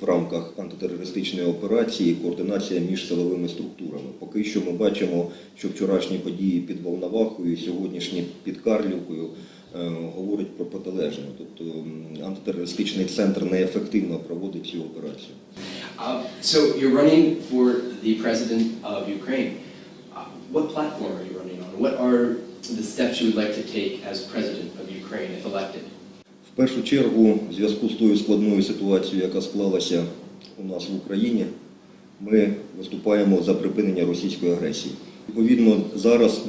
в рамках антитерористичної операції, координація між силовими структурами. Поки що ми бачимо, що вчорашні події під Волновахою, сьогоднішні під Карлівкою говорять про протилежне. Тобто антитерористичний центр неефективно проводить цю операцію. So you're running for the president of Ukraine. What platform are you running on? What are the steps you would like to take as president of Ukraine if elected? В першу чергу, в зв'язку з тою складною ситуацією, яка склалася у нас в Україні, ми виступаємо за припинення російської агресії. Відповідно, зараз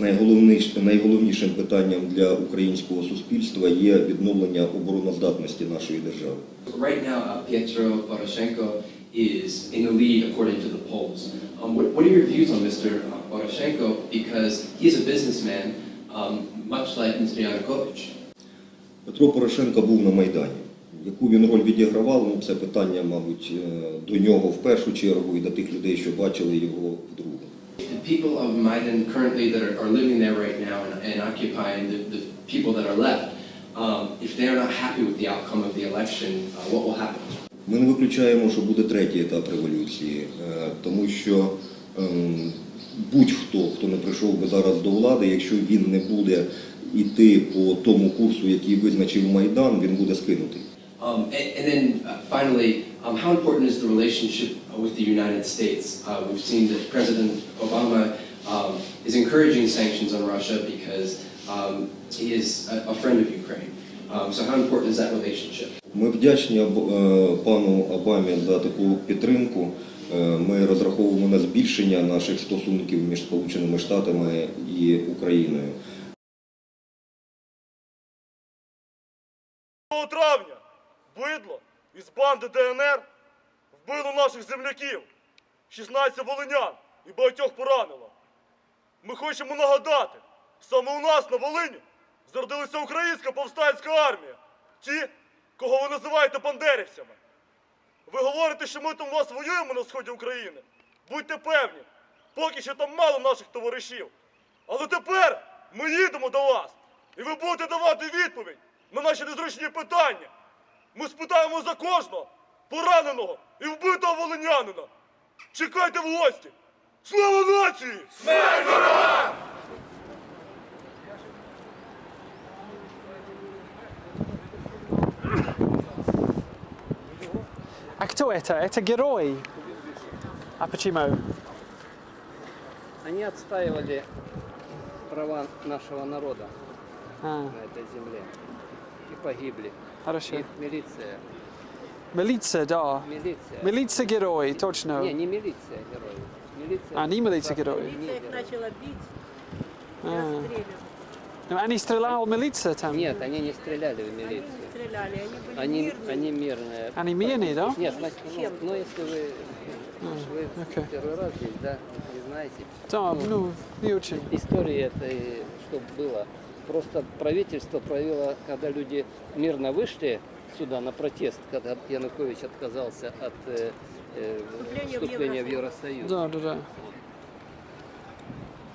найголовнішим питанням для українського суспільства є відновлення обороноздатності нашої держави. Right now, Poroshenko is in the lead according to the polls. What are your views on Mr. Poroshenko? Because he's a businessman, much like Mr. Yanukovych. Петро Порошенко був на Майдані. Яку він роль відігравав, ну, це питання, мабуть, до нього в першу чергу і до тих людей, що бачили його вдруге. The people of Maidan currently that are living there right now and occupying the people that are left, if they are not happy with the outcome of the election, what will happen? Ми не виключаємо, що буде третій етап революції, тому що будь-хто, хто не прийшов би зараз до влади, якщо він не буде йти по тому курсу, який визначив Майдан, він буде скинутий. And then finally, how important is the relationship with the United States? We've seen that President Obama is encouraging sanctions on Russia because he is a friend of Ukraine. So how important is that relationship? Ми вдячні пану Обамі за таку підтримку. Ми розраховуємо на збільшення наших стосунків між Сполученими Штатами і Україною. 2 травня бидло із банди ДНР вбило наших земляків, 16 волинян і багатьох поранило. Ми хочемо нагадати, саме у нас на Волині зародилася українська повстанська армія, ті, кого ви називаєте бандерівцями. Ви говорите, що ми там у вас воюємо на сході України? Будьте певні, поки що там мало наших товаришів. Але тепер ми їдемо до вас, і ви будете давати відповідь на наші незручні питання. Ми спитаємо за кожного пораненого і вбитого волинянина. Чекайте в гості. Слава нації! Смерть ворогам! А кто это? Это герой. А почему? Они отстаивали права нашего народа на этой земле и погибли. Хорошо. Их милиция. Милиция, да. Милиция. Милиция герой, точно. Не милиция герой. Милиция. Не милиция герой. Милиция их начала бить, Ну, они стреляли милиция там? Нет, они не стреляли в милицию. стреляли, они были Они мирные. Они мирные, да? Нет, значит, ну если вы первый раз здесь, да, не знаете. Да, ну, не очень. История этой, что было. Просто правительство провело, когда люди мирно вышли сюда на протест, когда Янукович отказался от вступления в Евросоюз. Да, да, да.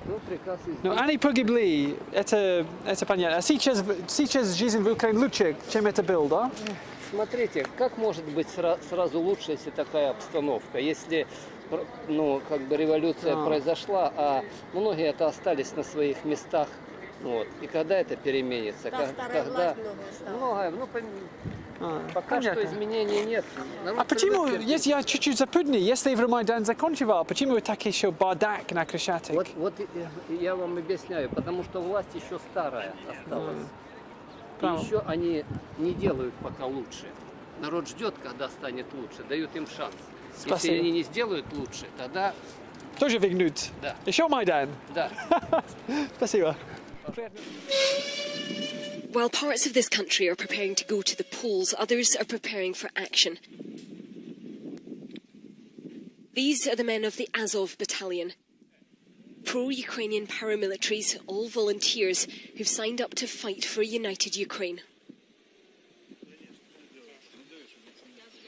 Ну, приказ из... Ну, они погибли, это понятно. А сейчас жизнь в Украине лучше, чем это было, да? Смотрите, как может быть сразу лучше, если такая обстановка, если, ну, как бы революция произошла, а многие это остались на своих местах, вот. И когда это переменится? Да, когда многое, ну, пока понятно. что изменений нет. А почему, если я чуть-чуть запутанный, если Евромайдан закончил, почему так еще бардак на Крещатик? Вот я вам объясняю, потому что власть еще старая осталась. И еще они не делают пока лучше. Народ ждет, когда станет лучше, дают им шанс. Спасибо. Если они не сделают лучше, тогда... Тоже вигнут? Да. Еще Майдан? Да. Спасибо. While parts of this country are preparing to go to the polls, others are preparing for action. These are the men of the Azov battalion. Pro-Ukrainian paramilitaries, all volunteers, who've signed up to fight for a united Ukraine.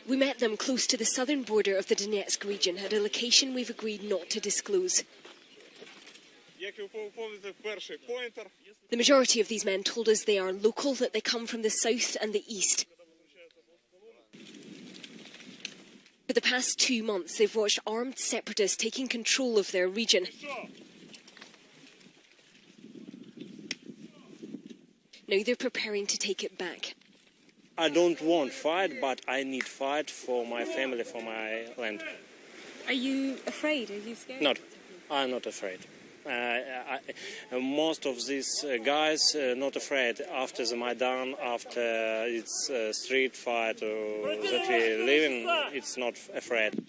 We met them close to the southern border of the Donetsk region at a location we've agreed not to disclose. The majority of these men told us they are local, that they come from the south and the east. For the past 2 months, they've watched armed separatists taking control of their region. Now they're preparing to take it back. I don't want fight, but I need fight for my family, for my land. Are you afraid? Are you scared? Not, I'm not afraid. Most of these guys not afraid after the Maidan, after it's street fight that we live in, it's not afraid.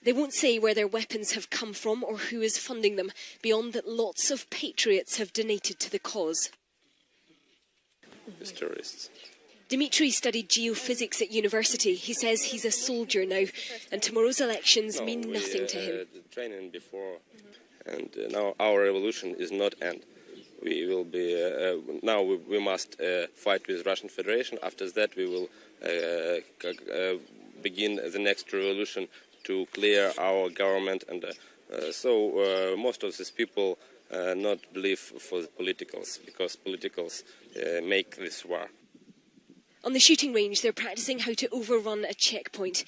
They won't say where their weapons have come from or who is funding them, beyond that lots of patriots have donated to the cause. It's terrorists. Dimitri studied geophysics at university. He says he's a soldier now, and tomorrow's elections mean nothing to him. Training before, and now our revolution is not end. We will be now. We must fight with Russian Federation. After that, we will begin the next revolution to clear our government. And so most of these people not believe for the politicals, because politicals make this war. On the shooting range, they're practicing how to overrun a checkpoint.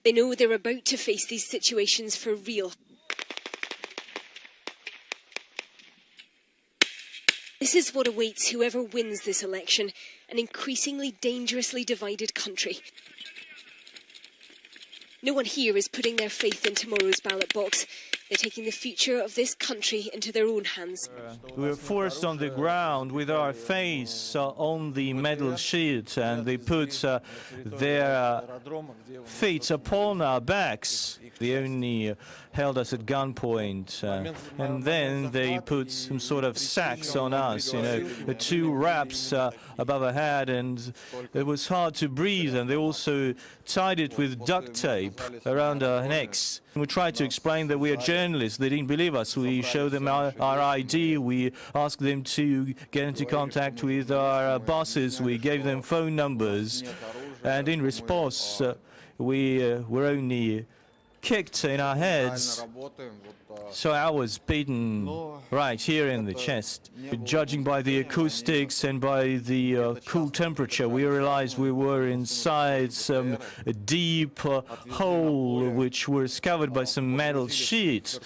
They know they're about to face these situations for real. This is what awaits whoever wins this election, an increasingly dangerously divided country. No one here is putting their faith in tomorrow's ballot box. They're taking the future of this country into their own hands. We were forced on the ground with our face on the metal sheet, and they put their feet upon our backs. They only held us at gunpoint, and then they put some sort of sacks on us, you know, the 2 wraps above our head, and it was hard to breathe, and they also tied it with duct tape around our necks. We tried to explain that we are journalists. They didn't believe us. We showed them our ID. We asked them to get into contact with our bosses. We gave them phone numbers. And in response, we were only kicked in our heads. So I was beaten right here in the chest. Judging by the acoustics and by the cool temperature, we realized we were inside some deep hole which was covered by some metal sheets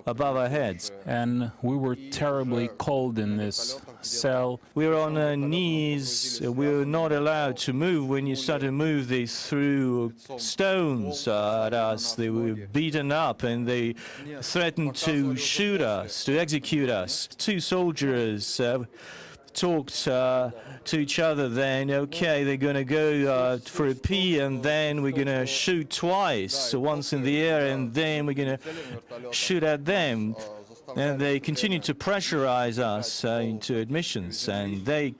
above our heads. And we were terribly cold in this cell. We were on our knees. We were not allowed to move. When you start to move, they threw stones at us. They were beaten up and they threatened to shoot us, to execute us. Two soldiers talked to each other then, okay, they're going to go for a pee and then we're going to shoot twice, so once in the air and then we're going to shoot at them. And they continued to pressurize us into admissions, and they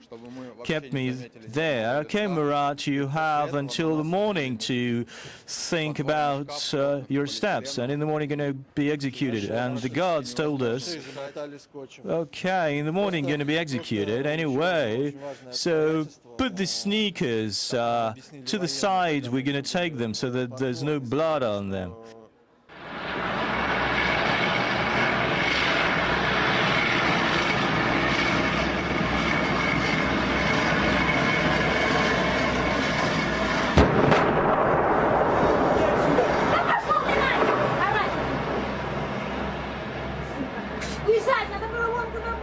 kept me there. Okay, Murat, you have until the morning to think about your steps, and in the morning you're going to be executed. And the guards told us, okay, in the morning you're going to be executed anyway, so put the sneakers to the side, we're going to take them so that there's no blood on them. Уезжать, надо было вон туда,